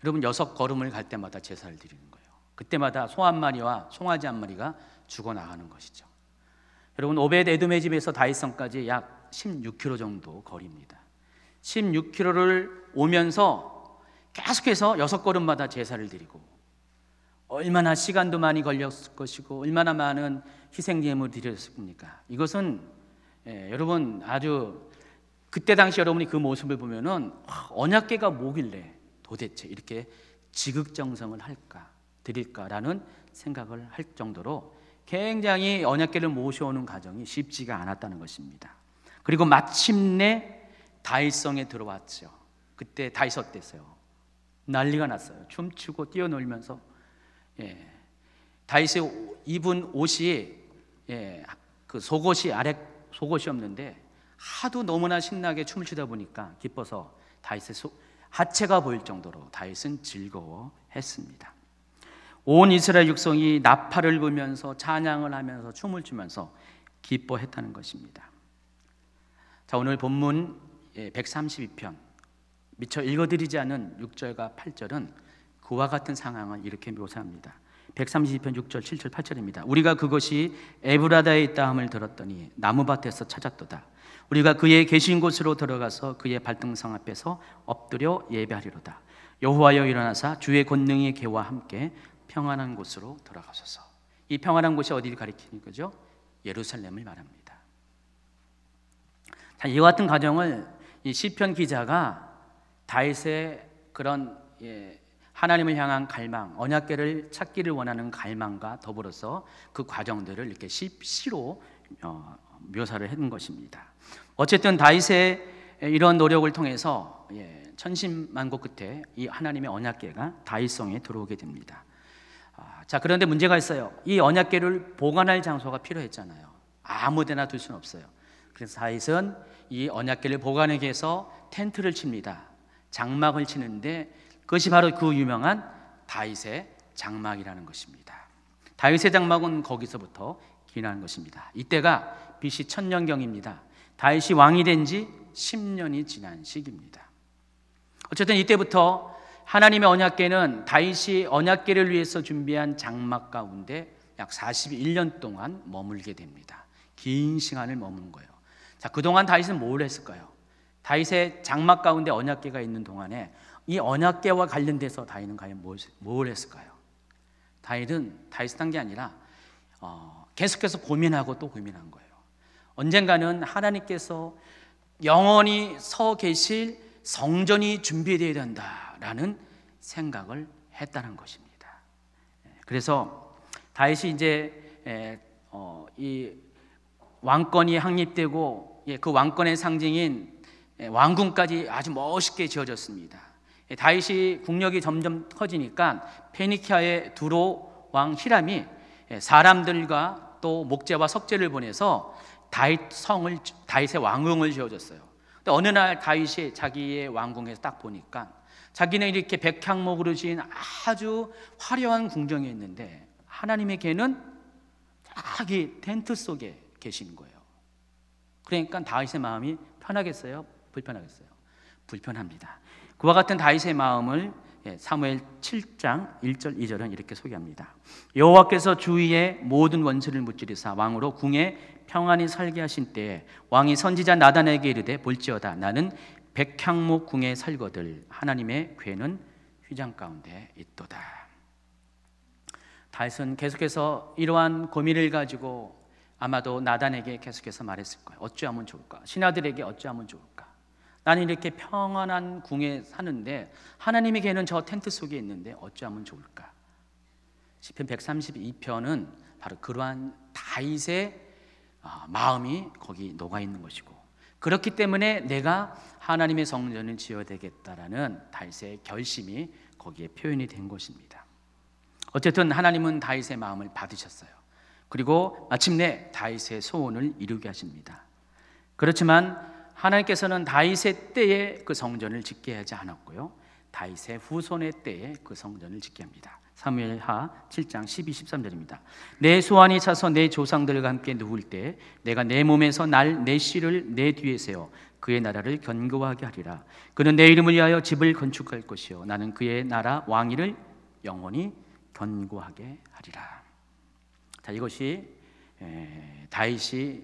여러분 6걸음을 갈 때마다 제사를 드리는 거예요. 그때마다 소 한 마리와 송아지 한 마리가 죽어나가는 것이죠. 여러분 오벳 에돔의 집에서 다윗성까지 약 16km 정도 거리입니다. 16km를 오면서 계속해서 6걸음마다 제사를 드리고 얼마나 시간도 많이 걸렸을 것이고 얼마나 많은 희생제물을 드렸습니까? 이것은 여러분 아주 그때 당시 여러분이 그 모습을 보면은 언약궤가 뭐길래 도대체 이렇게 지극정성을 할까 드릴까라는 생각을 할 정도로 굉장히 언약궤를 모셔오는 과정이 쉽지가 않았다는 것입니다. 그리고 마침내 다윗성에 들어왔죠. 그때 다윗 어땠어요? 난리가 났어요. 춤추고 뛰어놀면서 다윗의 입은 옷이 그 속옷이 아래 속옷이 없는데 하도 너무나 신나게 춤을 추다 보니까 기뻐서 다윗의 하체가 보일 정도로 다윗은 즐거워했습니다. 온 이스라엘 육성이 나팔을 불면서 찬양을 하면서 춤을 추면서 기뻐했다는 것입니다. 자, 오늘 본문 132편 미처 읽어드리지 않은 6절과 8절은 그와 같은 상황을 이렇게 묘사합니다. 132편 6절 7절 8절입니다. 우리가 그것이 에브라다에 있다 함을 들었더니 나무밭에서 찾았도다. 우리가 그의 계신 곳으로 들어가서 그의 발등상 앞에서 엎드려 예배하리로다. 여호와여 일어나사 주의 권능의 계와 함께 평안한 곳으로 돌아가소서. 이 평안한 곳이 어디를 가리키는 거죠? 예루살렘을 말합니다. 자, 이와 같은 과정을 이 시편 기자가 다윗의 그런 하나님을 향한 갈망, 언약궤를 찾기를 원하는 갈망과 더불어서 그 과정들을 이렇게 시로 묘사를 했는 것입니다. 어쨌든 다윗의 이런 노력을 통해서 천신만고 끝에 이 하나님의 언약궤가 다윗성에 들어오게 됩니다. 자, 그런데 문제가 있어요. 이 언약궤를 보관할 장소가 필요했잖아요. 아무데나 둘 수는 없어요. 그래서 다윗은 이 언약궤를 보관하기 위해서 텐트를 칩니다. 장막을 치는데 그것이 바로 그 유명한 다윗의 장막이라는 것입니다. 다윗의 장막은 거기서부터 기인하는 것입니다. 이때가 BC 1000년경입니다. 다윗이 왕이 된 지 10년이 지난 시기입니다. 어쨌든 이때부터 하나님의 언약궤는 다윗이 언약궤를 위해서 준비한 장막 가운데 약 41년 동안 머물게 됩니다. 긴 시간을 머무는 거예요. 자, 그동안 다윗은 뭘 했을까요? 다윗의 장막 가운데 언약궤가 있는 동안에 이 언약궤와 관련돼서 다윗은 과연 뭘 했을까요? 다윗은 한 게 아니라 계속해서 고민하고 또 고민한 거예요. 언젠가는 하나님께서 영원히 서 계실 성전이 준비되어야 된다라는 생각을 했다는 것입니다. 그래서 다윗이 이제 이 왕권이 확립되고 그 왕권의 상징인 왕궁까지 아주 멋있게 지어졌습니다. 다윗이 국력이 점점 커지니까 페니키아의 두로 왕 히람이 사람들과 또 목재와 석재를 보내서 다윗의 왕궁을 지어줬어요. 근데 어느 날 다윗이 자기의 왕궁에서 딱 보니까 자기는 이렇게 백향목으로 지은 아주 화려한 궁정이 있는데 하나님의 궤는 자기 텐트 속에 계신 거예요. 그러니까 다윗의 마음이 편하겠어요? 불편하겠어요? 불편합니다. 그와 같은 다윗의 마음을 사무엘 7장 1절 2절은 이렇게 소개합니다. 여호와께서 주위의 모든 원수를 무찌르사 왕으로 궁에 평안히 살게 하신 때에 왕이 선지자 나단에게 이르되 볼지어다 나는 백향목 궁에 살거들 하나님의 궤는 휘장 가운데 있도다. 다윗은 계속해서 이러한 고민을 가지고 아마도 나단에게 계속해서 말했을 거예요. 어찌하면 좋을까? 신하들에게 어찌하면 좋을까? 나는 이렇게 평안한 궁에 사는데 하나님에게는 저 텐트 속에 있는데 어찌하면 좋을까? 시편 132편은 바로 그러한 다윗의 마음이 거기 녹아 있는 것이고, 그렇기 때문에 내가 하나님의 성전을 지어야 되겠다라는 다윗의 결심이 거기에 표현이 된 것입니다. 어쨌든 하나님은 다윗의 마음을 받으셨어요. 그리고 마침내 다윗의 소원을 이루게 하십니다. 그렇지만 하나님께서는 다윗의 때에 그 성전을 짓게 하지 않았고요, 다윗의 후손의 때에 그 성전을 짓게 합니다. 사무엘하 7장 12, 13절입니다. 내 소환이 차서 내 조상들과 함께 누울 때 내가 내 몸에서 내 씨를 내 뒤에 세워 그의 나라를 견고하게 하리라. 그는 내 이름을 위하여 집을 건축할 것이요 나는 그의 나라 왕위를 영원히 견고하게 하리라. 자, 이것이 다윗이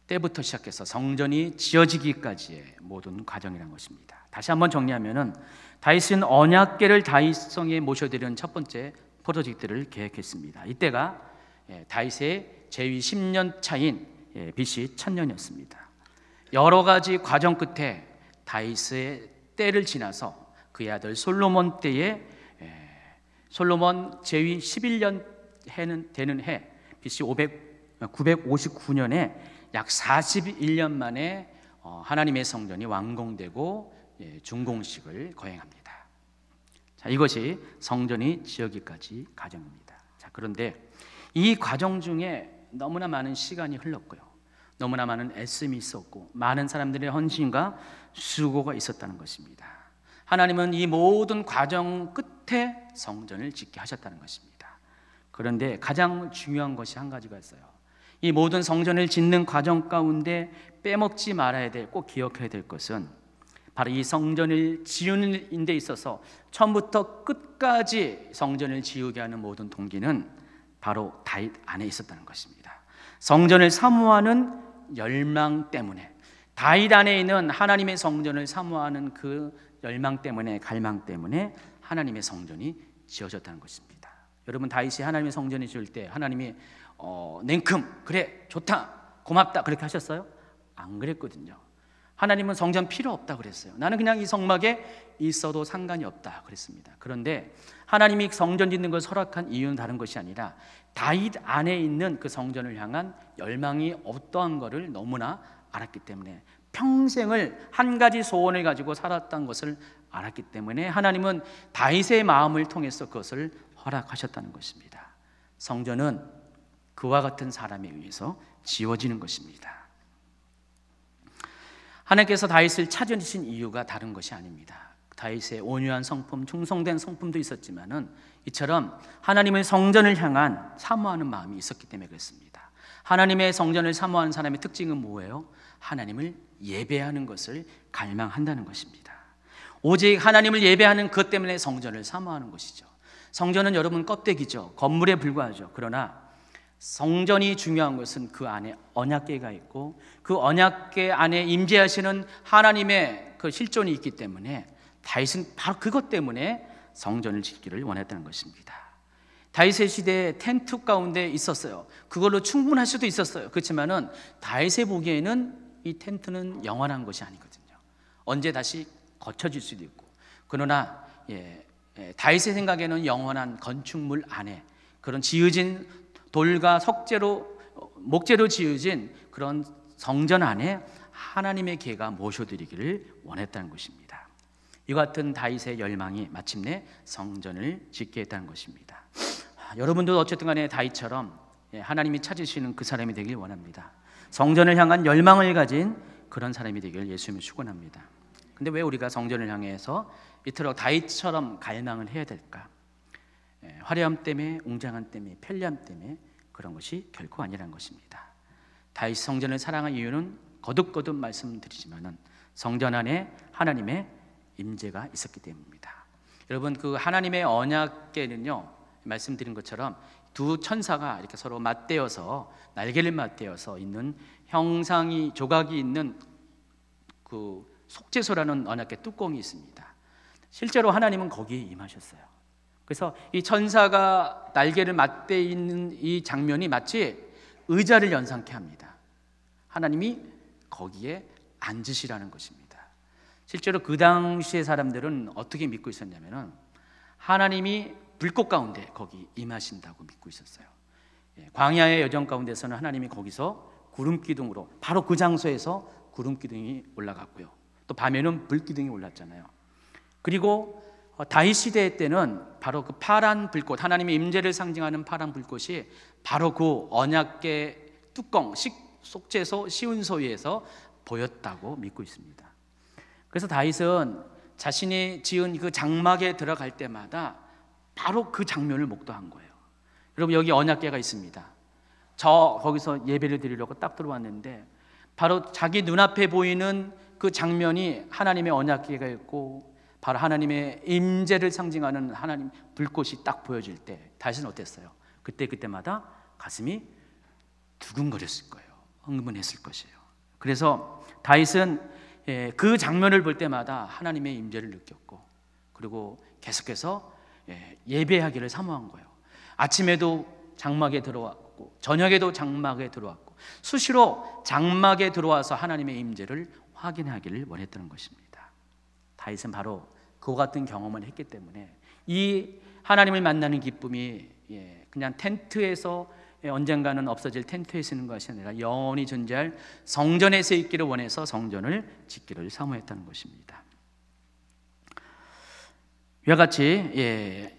때부터 시작해서 성전이 지어지기까지의 모든 과정이라는 것입니다. 다시 한번 정리하면은 다윗은 언약궤를 다윗성에 모셔드리는 첫 번째 프로젝트를 계획했습니다. 이때가 다윗의 재위 10년 차인 BC 1000년이었습니다. 여러 가지 과정 끝에 다윗의 때를 지나서 그의 아들 솔로몬 때에 솔로몬 재위 11년 되는 해 BC 959년에 약 41년 만에 하나님의 성전이 완공되고 준공식을 거행합니다. 자, 이것이 성전이 지어기까지 과정입니다. 자, 그런데 이 과정 중에 너무나 많은 시간이 흘렀고요, 너무나 많은 애씀이 있었고 많은 사람들의 헌신과 수고가 있었다는 것입니다. 하나님은 이 모든 과정 끝에 성전을 짓게 하셨다는 것입니다. 그런데 가장 중요한 것이 한 가지가 있어요. 이 모든 성전을 짓는 과정 가운데 빼먹지 말아야 될, 꼭 기억해야 될 것은 바로 이 성전을 지우는 데 있어서 처음부터 끝까지 성전을 지우게 하는 모든 동기는 바로 다윗 안에 있었다는 것입니다. 성전을 사모하는 열망 때문에, 다윗 안에 있는 하나님의 성전을 사모하는 그 열망 때문에, 갈망 때문에 하나님의 성전이 지어졌다는 것입니다. 여러분, 다윗이 하나님의 성전을 지을 때 하나님이 냉큼 그래 좋다 고맙다 그렇게 하셨어요? 안 그랬거든요. 하나님은 성전 필요 없다 그랬어요. 나는 그냥 이 성막에 있어도 상관이 없다 그랬습니다. 그런데 하나님이 성전 짓는 걸 허락한 이유는 다른 것이 아니라 다윗 안에 있는 그 성전을 향한 열망이 어떠한 것을 너무나 알았기 때문에, 평생을 한 가지 소원을 가지고 살았던 것을 알았기 때문에 하나님은 다윗의 마음을 통해서 그것을 허락하셨다는 것입니다. 성전은 그와 같은 사람에 의해서 지어지는 것입니다. 하나님께서 다윗을 찾으신 이유가 다른 것이 아닙니다. 다윗의 온유한 성품, 충성된 성품도 있었지만은 이처럼 하나님의 성전을 향한 사모하는 마음이 있었기 때문에 그렇습니다. 하나님의 성전을 사모하는 사람의 특징은 뭐예요? 하나님을 예배하는 것을 갈망한다는 것입니다. 오직 하나님을 예배하는 것 때문에 성전을 사모하는 것이죠. 성전은 여러분 껍데기죠. 건물에 불과하죠. 그러나 성전이 중요한 것은 그 안에 언약궤가 있고 그 언약궤 안에 임재하시는 하나님의 그 실존이 있기 때문에 다윗은 바로 그것 때문에 성전을 짓기를 원했다는 것입니다. 다윗의 시대에 텐트 가운데 있었어요. 그걸로 충분할 수도 있었어요. 그렇지만은 다윗의 보기에는 이 텐트는 영원한 것이 아니거든요. 언제 다시 거쳐질 수도 있고, 그러나 다윗의 생각에는 영원한 건축물 안에, 그런 지어진 돌과 석재로 목재로 지어진 그런 성전 안에 하나님의 궤가 모셔드리기를 원했다는 것입니다. 이와 같은 다윗의 열망이 마침내 성전을 짓게 했다는 것입니다. 여러분도 어쨌든 간에 다윗처럼 하나님이 찾으시는 그 사람이 되길 원합니다. 성전을 향한 열망을 가진 그런 사람이 되길 예수님을 축원합니다. 근데 왜 우리가 성전을 향해서 이토록 다윗처럼 갈망을 해야 될까? 화려함 때문에, 웅장함 때문에, 편리함 때문에 그런 것이 결코 아니라는 것입니다. 다윗 성전을 사랑한 이유는 거듭거듭 말씀드리지만은 성전 안에 하나님의 임재가 있었기 때문입니다. 여러분, 그 하나님의 언약궤는요, 말씀드린 것처럼 두 천사가 이렇게 서로 맞대어서, 날개를 맞대어서 있는 형상이, 조각이 있는 그 속죄소라는 언약궤 뚜껑이 있습니다. 실제로 하나님은 거기에 임하셨어요. 그래서 이 천사가 날개를 맞대 있는 이 장면이 마치 의자를 연상케 합니다. 하나님이 거기에 앉으시라는 것입니다. 실제로 그 당시의 사람들은 어떻게 믿고 있었냐면은 하나님이 불꽃 가운데 거기 임하신다고 믿고 있었어요. 광야의 여정 가운데서는 하나님이 거기서 구름 기둥으로 바로 그 장소에서 구름 기둥이 올라갔고요. 또 밤에는 불 기둥이 올랐잖아요. 그리고 다윗 시대 때는 바로 그 파란 불꽃, 하나님의 임재를 상징하는 파란 불꽃이 바로 그 언약궤 뚜껑, 속죄소 시운소 위에서 보였다고 믿고 있습니다. 그래서 다윗은 자신이 지은 그 장막에 들어갈 때마다 바로 그 장면을 목도한 거예요. 여러분, 여기 언약궤가 있습니다. 저 거기서 예배를 드리려고 딱 들어왔는데 바로 자기 눈앞에 보이는 그 장면이 하나님의 언약궤가 있고 바로 하나님의 임재를 상징하는 하나님 불꽃이 딱 보여질 때 다윗은 어땠어요? 그때마다 가슴이 두근거렸을 거예요. 흥분했을 것이에요. 그래서 다윗은 그 장면을 볼 때마다 하나님의 임재를 느꼈고, 그리고 계속해서 예배하기를 사모한 거예요. 아침에도 장막에 들어왔고 저녁에도 장막에 들어왔고 수시로 장막에 들어와서 하나님의 임재를 확인하기를 원했다는 것입니다. 다윗은 바로 그와 같은 경험을 했기 때문에 이 하나님을 만나는 기쁨이 그냥 텐트에서 언젠가는 없어질 텐트에 있는 것이 아니라 영원히 존재할 성전에서 있기를 원해서 성전을 짓기를 사모했다는 것입니다. 이와 같이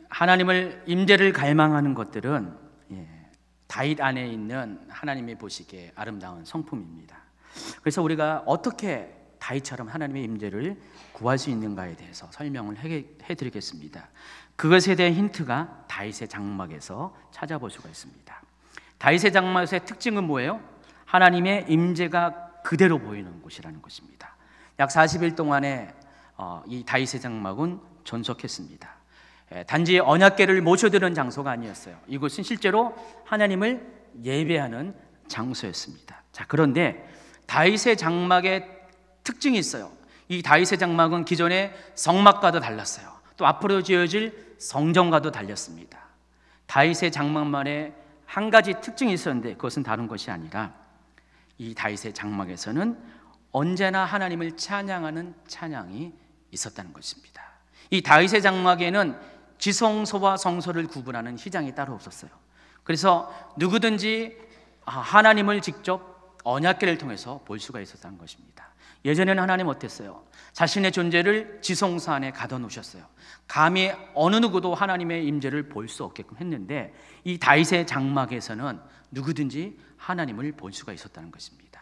하나님을 임재를 갈망하는 것들은 다윗 안에 있는 하나님이 보시기에 아름다운 성품입니다. 그래서 우리가 어떻게 다윗처럼 하나님의 임재를 구할 수 있는가에 대해서 설명을 해드리겠습니다. 그것에 대한 힌트가 다윗의 장막에서 찾아볼 수가 있습니다. 다윗의 장막에서의 특징은 뭐예요? 하나님의 임재가 그대로 보이는 곳이라는 것입니다. 약 40일 동안에 이 다윗의 장막은 존속했습니다. 단지 언약궤를 모셔드는 장소가 아니었어요. 이곳은 실제로 하나님을 예배하는 장소였습니다. 자, 그런데 다윗의 장막의 특징이 있어요. 이 다윗의 장막은 기존의 성막과도 달랐어요. 또 앞으로 지어질 성전과도 달렸습니다. 다윗의 장막만에 한 가지 특징이 있었는데 그것은 다른 것이 아니라 이 다윗의 장막에서는 언제나 하나님을 찬양하는 찬양이 있었다는 것입니다. 이 다윗의 장막에는 지성소와 성소를 구분하는 휘장이 따로 없었어요. 그래서 누구든지 하나님을 직접 언약궤를 통해서 볼 수가 있었다는 것입니다. 예전에는 하나님 어땠어요? 자신의 존재를 지성소 안에 가둬놓으셨어요. 감히 어느 누구도 하나님의 임재를 볼 수 없게끔 했는데 이 다윗의 장막에서는 누구든지 하나님을 볼 수가 있었다는 것입니다.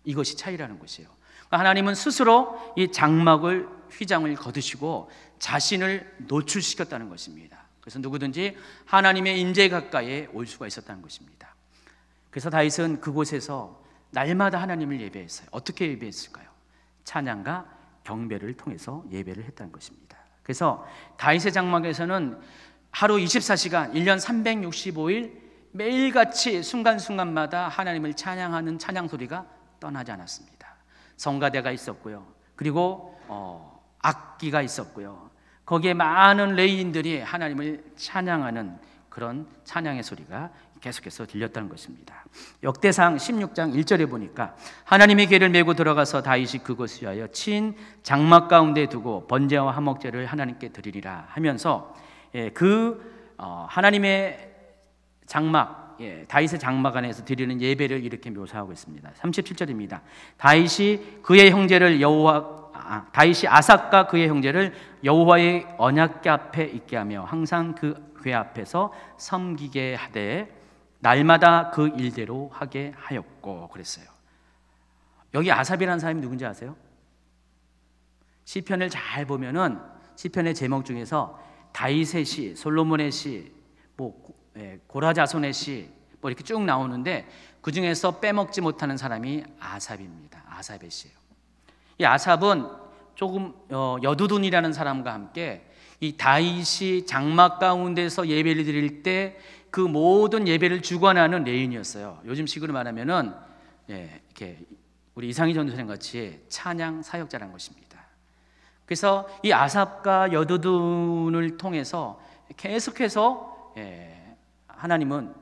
이것이 차이라는 것이에요. 하나님은 스스로 이 장막을 휘장을 거두시고 자신을 노출시켰다는 것입니다. 그래서 누구든지 하나님의 임재 가까이에 올 수가 있었다는 것입니다. 그래서 다윗은 그곳에서 날마다 하나님을 예배했어요. 어떻게 예배했을까요? 찬양과 경배를 통해서 예배를 했다는 것입니다. 그래서 다윗의 장막에서는 하루 24시간 1년 365일 매일같이 순간순간마다 하나님을 찬양하는 찬양 소리가 떠나지 않았습니다. 성가대가 있었고요. 그리고 악기가 있었고요. 거기에 많은 레위인들이 하나님을 찬양하는 그런 찬양의 소리가 계속해서 들렸다는 것입니다. 역대상 16장 1절에 보니까 하나님의 궤를 메고 들어가서 다윗이 그것을 위하여 친 장막 가운데 두고 번제와 화목제를 하나님께 드리리라 하면서 하나님의 장막, 다윗의 장막 안에서 드리는 예배를 이렇게 묘사하고 있습니다. 37절입니다. 다윗이 아삭과 그의 형제를 여호와의 언약궤 앞에 있게 하며 항상 그 궤 앞에서 섬기게 하되 날마다 그 일대로 하게 하였고 그랬어요. 여기 아삽이라는 사람이 누군지 아세요? 시편을 잘 보면은 시편의 제목 중에서 다윗의 시, 솔로몬의 시, 고라자손의 시 이렇게 쭉 나오는데 그 중에서 빼먹지 못하는 사람이 아삽입니다. 아삽의 시예요. 이 아삽은 조금 여두둔이라는 사람과 함께 이 다윗이 장막 가운데서 예배를 드릴 때 그 모든 예배를 주관하는 레위인이었어요. 요즘 식으로 말하면은 이렇게 우리 이상희 전도사님 같이 찬양 사역자라는 것입니다. 그래서 이 아삽과 여두둔을 통해서 계속해서 하나님은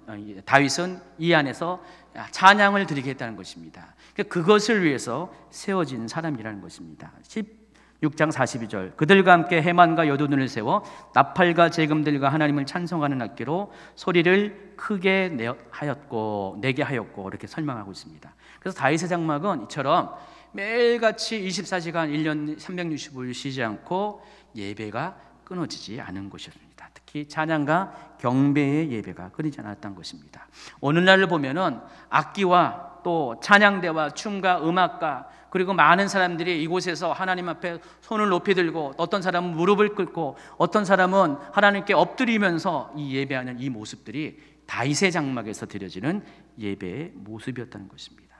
다윗은 이 안에서 찬양을 드리겠다는 것입니다. 그것을 위해서 세워진 사람이라는 것입니다. 16장 42절 그들과 함께 해만과 여두둔을 세워 나팔과 재금들과 하나님을 찬송하는 악기로 소리를 크게 내게 하였고 이렇게 설명하고 있습니다. 그래서 다윗의 장막은 이처럼 매일같이 24시간 1년 365일 쉬지 않고 예배가 끊어지지 않은 것이었습니다. 특히 찬양과 경배의 예배가 끊이지 않았다는 것입니다. 오늘날을 보면은 악기와 또 찬양대와 춤과 음악가 그리고 많은 사람들이 이곳에서 하나님 앞에 손을 높이 들고 어떤 사람은 무릎을 꿇고 어떤 사람은 하나님께 엎드리면서 이 예배하는 이 모습들이 다윗의 장막에서 드려지는 예배의 모습이었다는 것입니다.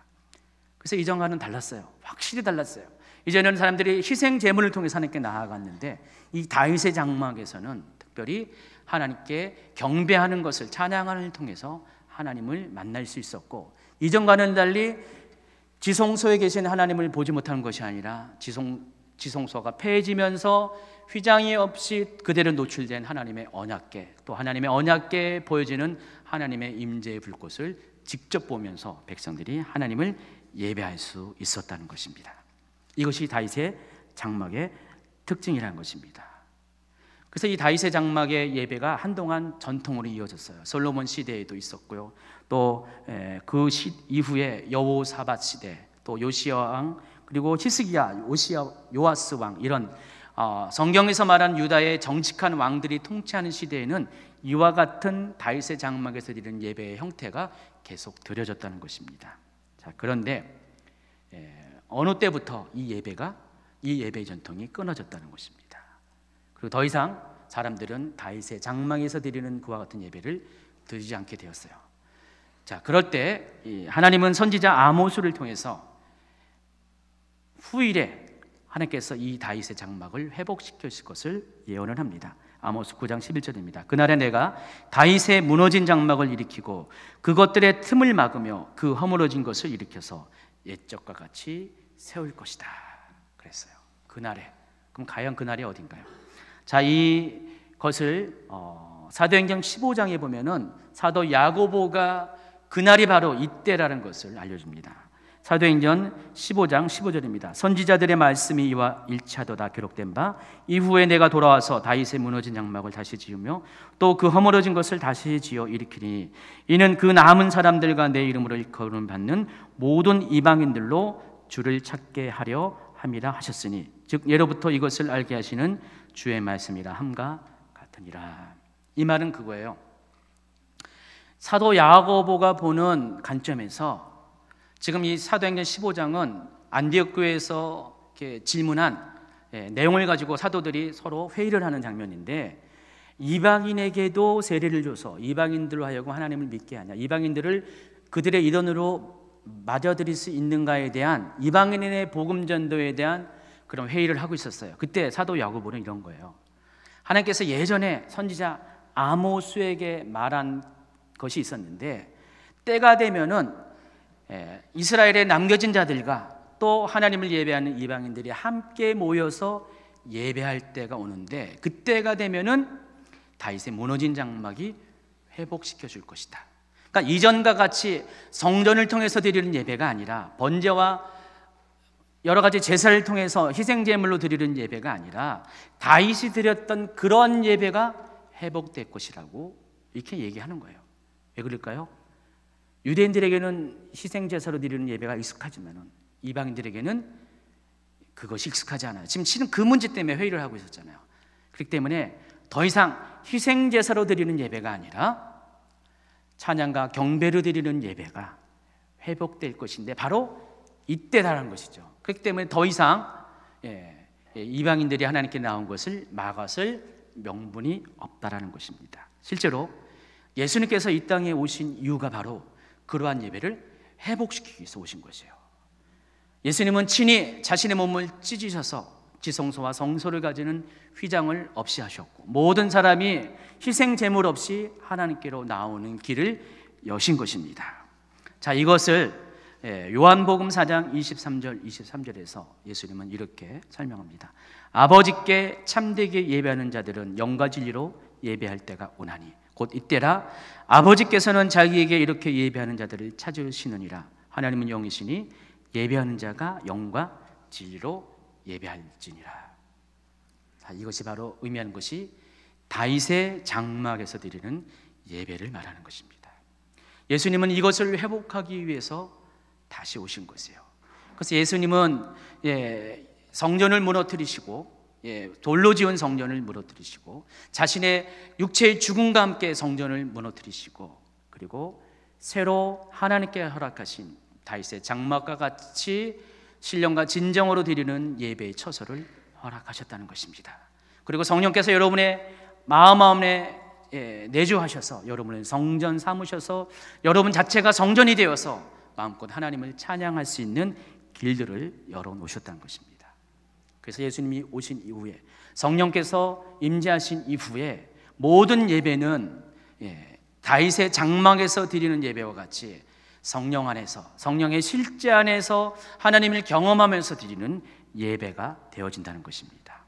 그래서 이전과는 달랐어요. 확실히 달랐어요. 이제는 사람들이 희생 제물을 통해서 하나님께 나아갔는데 이 다윗의 장막에서는 특별히 하나님께 경배하는 것을 찬양하는 것을 통해서 하나님을 만날 수 있었고, 이전과는 달리 지성소에 계신 하나님을 보지 못하는 것이 아니라 지성소가 폐해지면서 휘장이 없이 그대로 노출된 하나님의 언약궤, 또 하나님의 언약궤에 보여지는 하나님의 임재의 불꽃을 직접 보면서 백성들이 하나님을 예배할 수 있었다는 것입니다. 이것이 다윗의 장막의 특징이라는 것입니다. 그래서 이 다윗의 장막의 예배가 한동안 전통으로 이어졌어요. 솔로몬 시대에도 있었고요. 또 그 이후에 여호사밧 시대, 또 요시야 왕, 그리고 히스기야, 요아스 왕, 이런 성경에서 말한 유다의 정직한 왕들이 통치하는 시대에는 이와 같은 다윗의 장막에서 드리는 예배의 형태가 계속 드려졌다는 것입니다. 자, 그런데 어느 때부터 이 예배의 전통이 끊어졌다는 것입니다. 그리고 더 이상 사람들은 다윗의 장막에서 드리는 그와 같은 예배를 드리지 않게 되었어요. 자, 그럴 때 하나님은 선지자 아모스를 통해서 후일에 하나님께서 이 다윗의 장막을 회복시키실 것을 예언을 합니다. 아모스 9장 11절입니다. 그날에 내가 다윗의 무너진 장막을 일으키고 그것들의 틈을 막으며 그 허물어진 것을 일으켜서 옛적과 같이 세울 것이다 그랬어요. 그날에. 그럼 과연 그날이 어딘가요? 자, 이것을 사도행전 15장에 보면은 사도 야고보가 그날이 바로 이때라는 것을 알려줍니다. 사도행전 15장 15절입니다. 선지자들의 말씀이 이와 일치하도다 기록된 바 이후에 내가 돌아와서 다윗의 무너진 장막을 다시 지으며 또 그 허물어진 것을 다시 지어 일으키니 이는 그 남은 사람들과 내 이름으로 일컬음 받는 모든 이방인들로 주를 찾게 하려 함이라 하셨으니 즉 예로부터 이것을 알게 하시는 주의 말씀이라 함과 같으니라. 이 말은 그거예요. 사도 야고보가 보는 관점에서 지금 이 사도행전 15장은 안디옥 교회에서 이렇게 질문한 내용을 가지고 사도들이 서로 회의를 하는 장면인데, 이방인에게도 세례를 줘서 이방인들로 하여금 하나님을 믿게 하냐, 이방인들을 그들의 일원으로 맞아들일 수 있는가에 대한, 이방인의 복음 전도에 대한 그런 회의를 하고 있었어요. 그때 사도 야고보는 이런 거예요. 하나님께서 예전에 선지자 아모스에게 말한 것이 있었는데, 때가 되면은 이스라엘에 남겨진 자들과 또 하나님을 예배하는 이방인들이 함께 모여서 예배할 때가 오는데, 그때가 되면은 다윗의 무너진 장막이 회복시켜 줄 것이다. 그러니까 이전과 같이 성전을 통해서 드리는 예배가 아니라, 번제와 여러 가지 제사를 통해서 희생 제물로 드리는 예배가 아니라 다윗이 드렸던 그런 예배가 회복될 것이라고 이렇게 얘기하는 거예요. 왜 그럴까요? 유대인들에게는 희생 제사로 드리는 예배가 익숙하지만 이방인들에게는 그것이 익숙하지 않아요. 지금 실은 그 문제 때문에 회의를 하고 있었잖아요. 그렇기 때문에 더 이상 희생 제사로 드리는 예배가 아니라 찬양과 경배로 드리는 예배가 회복될 것인데 바로 이때다라는 것이죠. 그렇기 때문에 더 이상 이방인들이 하나님께 나온 것을 막았을 명분이 없다라는 것입니다. 실제로 예수님께서 이 땅에 오신 이유가 바로 그러한 예배를 회복시키기 위해서 오신 것이에요. 예수님은 친히 자신의 몸을 찢으셔서 지성소와 성소를 가지는 휘장을 없이 하셨고, 모든 사람이 희생 제물 없이 하나님께로 나오는 길을 여신 것입니다. 자, 이것을 요한복음 4장 23절 23절에서 예수님은 이렇게 설명합니다. 아버지께 참되게 예배하는 자들은 영과 진리로 예배할 때가 오나니 곧 이때라 아버지께서는 자기에게 이렇게 예배하는 자들을 찾으시느니라. 하나님은 영이시니 예배하는 자가 영과 진리로 예배할지니라. 이것이 바로 의미하는 것이 다윗의 장막에서 드리는 예배를 말하는 것입니다. 예수님은 이것을 회복하기 위해서 다시 오신 것이에요. 그래서 예수님은 성전을 무너뜨리시고 돌로 지은 성전을 무너뜨리시고 자신의 육체의 죽음과 함께 성전을 무너뜨리시고 그리고 새로 하나님께 허락하신 다윗의 장막과 같이 신령과 진정으로 드리는 예배의 처소를 허락하셨다는 것입니다. 그리고 성령께서 여러분의 마음에 내주하셔서 여러분을 성전 삼으셔서 여러분 자체가 성전이 되어서 마음껏 하나님을 찬양할 수 있는 길들을 열어놓으셨다는 것입니다. 그래서 예수님이 오신 이후에 성령께서 임재하신 이후에 모든 예배는 다윗의 장막에서 드리는 예배와 같이 성령 안에서, 성령의 실제 안에서 하나님을 경험하면서 드리는 예배가 되어진다는 것입니다.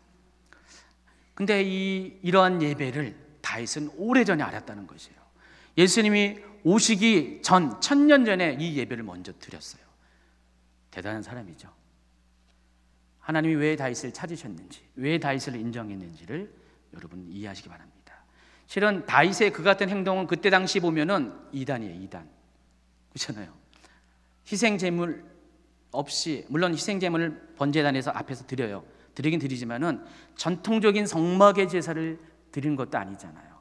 근데 이러한 예배를 다윗은 오래전에 알았다는 것이에요. 예수님이 오시기 전 1000년 전에 이 예배를 먼저 드렸어요. 대단한 사람이죠. 하나님이 왜 다윗을 찾으셨는지, 왜 다윗을 인정했는지를 여러분 이해하시기 바랍니다. 실은 다윗의 그 같은 행동은 그때 당시 보면은 이단이에요. 이단. 그렇잖아요. 희생 제물 없이, 물론 희생 제물을 번제단에서 앞에서 드려요. 드리긴 드리지만은 전통적인 성막의 제사를 드리는 것도 아니잖아요.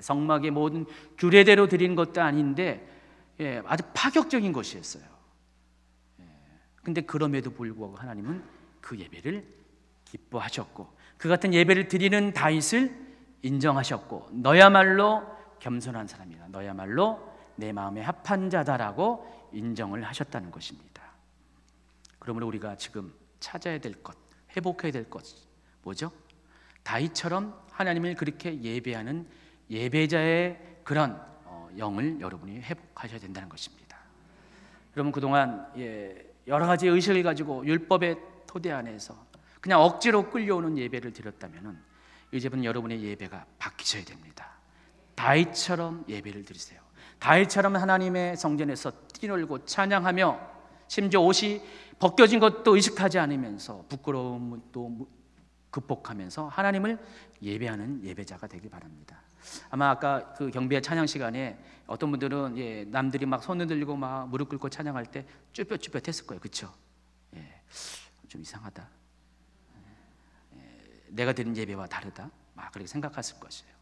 성막의 모든 규례대로 드리는 것도 아닌데 아주 파격적인 것이었어요. 근데 그럼에도 불구하고 하나님은 그 예배를 기뻐하셨고 그 같은 예배를 드리는 다윗을 인정하셨고 너야말로 겸손한 사람이다. 너야말로 내 마음에 합한 자다라고 인정을 하셨다는 것입니다. 그러므로 우리가 지금 찾아야 될 것, 회복해야 될 것 뭐죠? 다윗처럼 하나님을 그렇게 예배하는 예배자의 그런 영을 여러분이 회복하셔야 된다는 것입니다. 여러분 그동안 여러 가지 의식을 가지고 율법의 토대 안에서 그냥 억지로 끌려오는 예배를 드렸다면 이제부터는 여러분의 예배가 바뀌셔야 됩니다. 다윗처럼 예배를 드리세요. 다윗처럼 하나님의 성전에서 뛰놀고 찬양하며 심지어 옷이 벗겨진 것도 의식하지 않으면서 부끄러움도 극복하면서 하나님을 예배하는 예배자가 되길 바랍니다. 아마 아까 그 경배 찬양 시간에 어떤 분들은 남들이 막 손을 들고 막 무릎 꿇고 찬양할 때 쭈뼛쭈뼛했을 거예요. 그렇죠? 좀 이상하다. 내가 드린 예배와 다르다. 막 그렇게 생각했을 것이에요.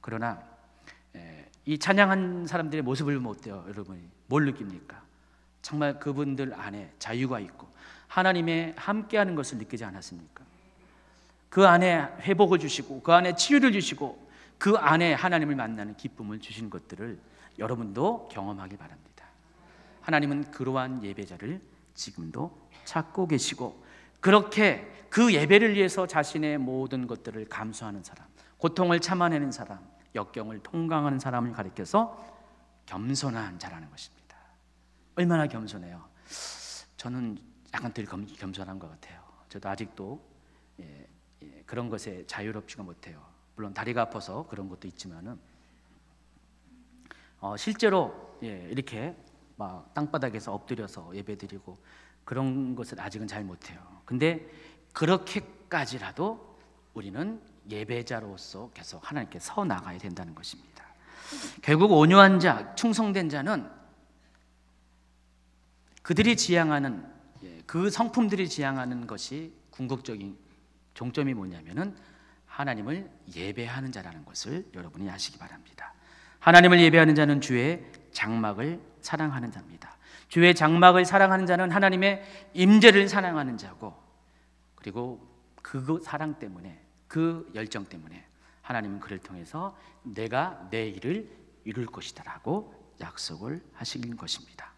그러나 이 찬양한 사람들의 모습을 어때요? 여러분이 뭘 느낍니까? 정말 그분들 안에 자유가 있고 하나님의 함께하는 것을 느끼지 않았습니까? 그 안에 회복을 주시고 그 안에 치유를 주시고 그 안에 하나님을 만나는 기쁨을 주신 것들을 여러분도 경험하길 바랍니다. 하나님은 그러한 예배자를 지금도 찾고 계시고 그렇게 그 예배를 위해서 자신의 모든 것들을 감수하는 사람, 고통을 참아내는 사람, 역경을 통과하는 사람을 가리켜서 겸손한 자라는 것입니다. 얼마나 겸손해요? 저는 약간 덜 겸손한 것 같아요. 저도 아직도 그런 것에 자유롭지가 못해요. 물론 다리가 아파서 그런 것도 있지만은 실제로 이렇게 막 땅바닥에서 엎드려서 예배드리고 그런 것을 아직은 잘 못해요. 근데 그렇게까지라도 우리는 예배자로서 계속 하나님께 서 나가야 된다는 것입니다. 결국 온유한 자, 충성된 자는 그들이 지향하는 그 성품들이 지향하는 것이 궁극적인 종점이 뭐냐면은 하나님을 예배하는 자라는 것을 여러분이 아시기 바랍니다. 하나님을 예배하는 자는 주의 장막을 사랑하는 자입니다. 주의 장막을 사랑하는 자는 하나님의 임재를 사랑하는 자고 그리고 그 사랑 때문에 그 열정 때문에 하나님은 그를 통해서 내가 내 일을 이룰 것이다 라고 약속을 하신 것입니다.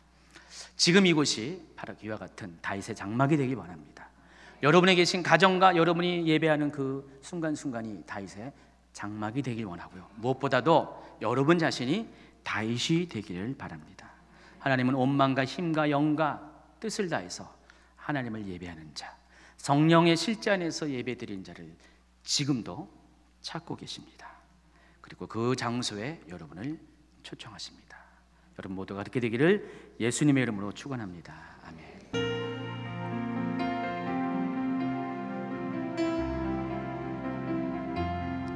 지금 이곳이 바로 이와 같은 다윗의 장막이 되기 원합니다. 여러분에 계신 가정과 여러분이 예배하는 그 순간순간이 다윗의 장막이 되길 원하고요. 무엇보다도 여러분 자신이 다윗이 되기를 바랍니다. 하나님은 온 마음과 힘과 영과 뜻을 다해서 하나님을 예배하는 자, 성령의 실제 안에서 예배드린 자를 지금도 찾고 계십니다. 그리고 그 장소에 여러분을 초청하십니다. 여러분 모두가 그렇게 되기를 예수님의 이름으로 축원합니다. 아멘.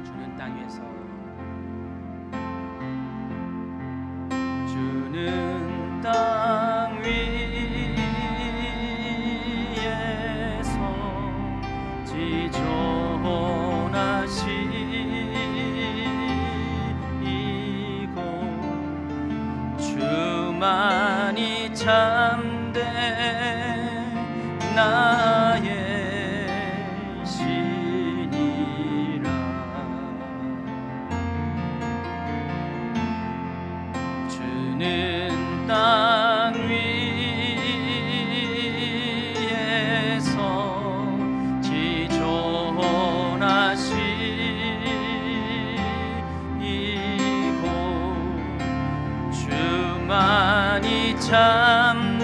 주는 땅 위에서 주는 땅 위에서 지존하시고 주만이 참된 나의 신이라. 주는 땅 위에서 지존하시고 주만이 참된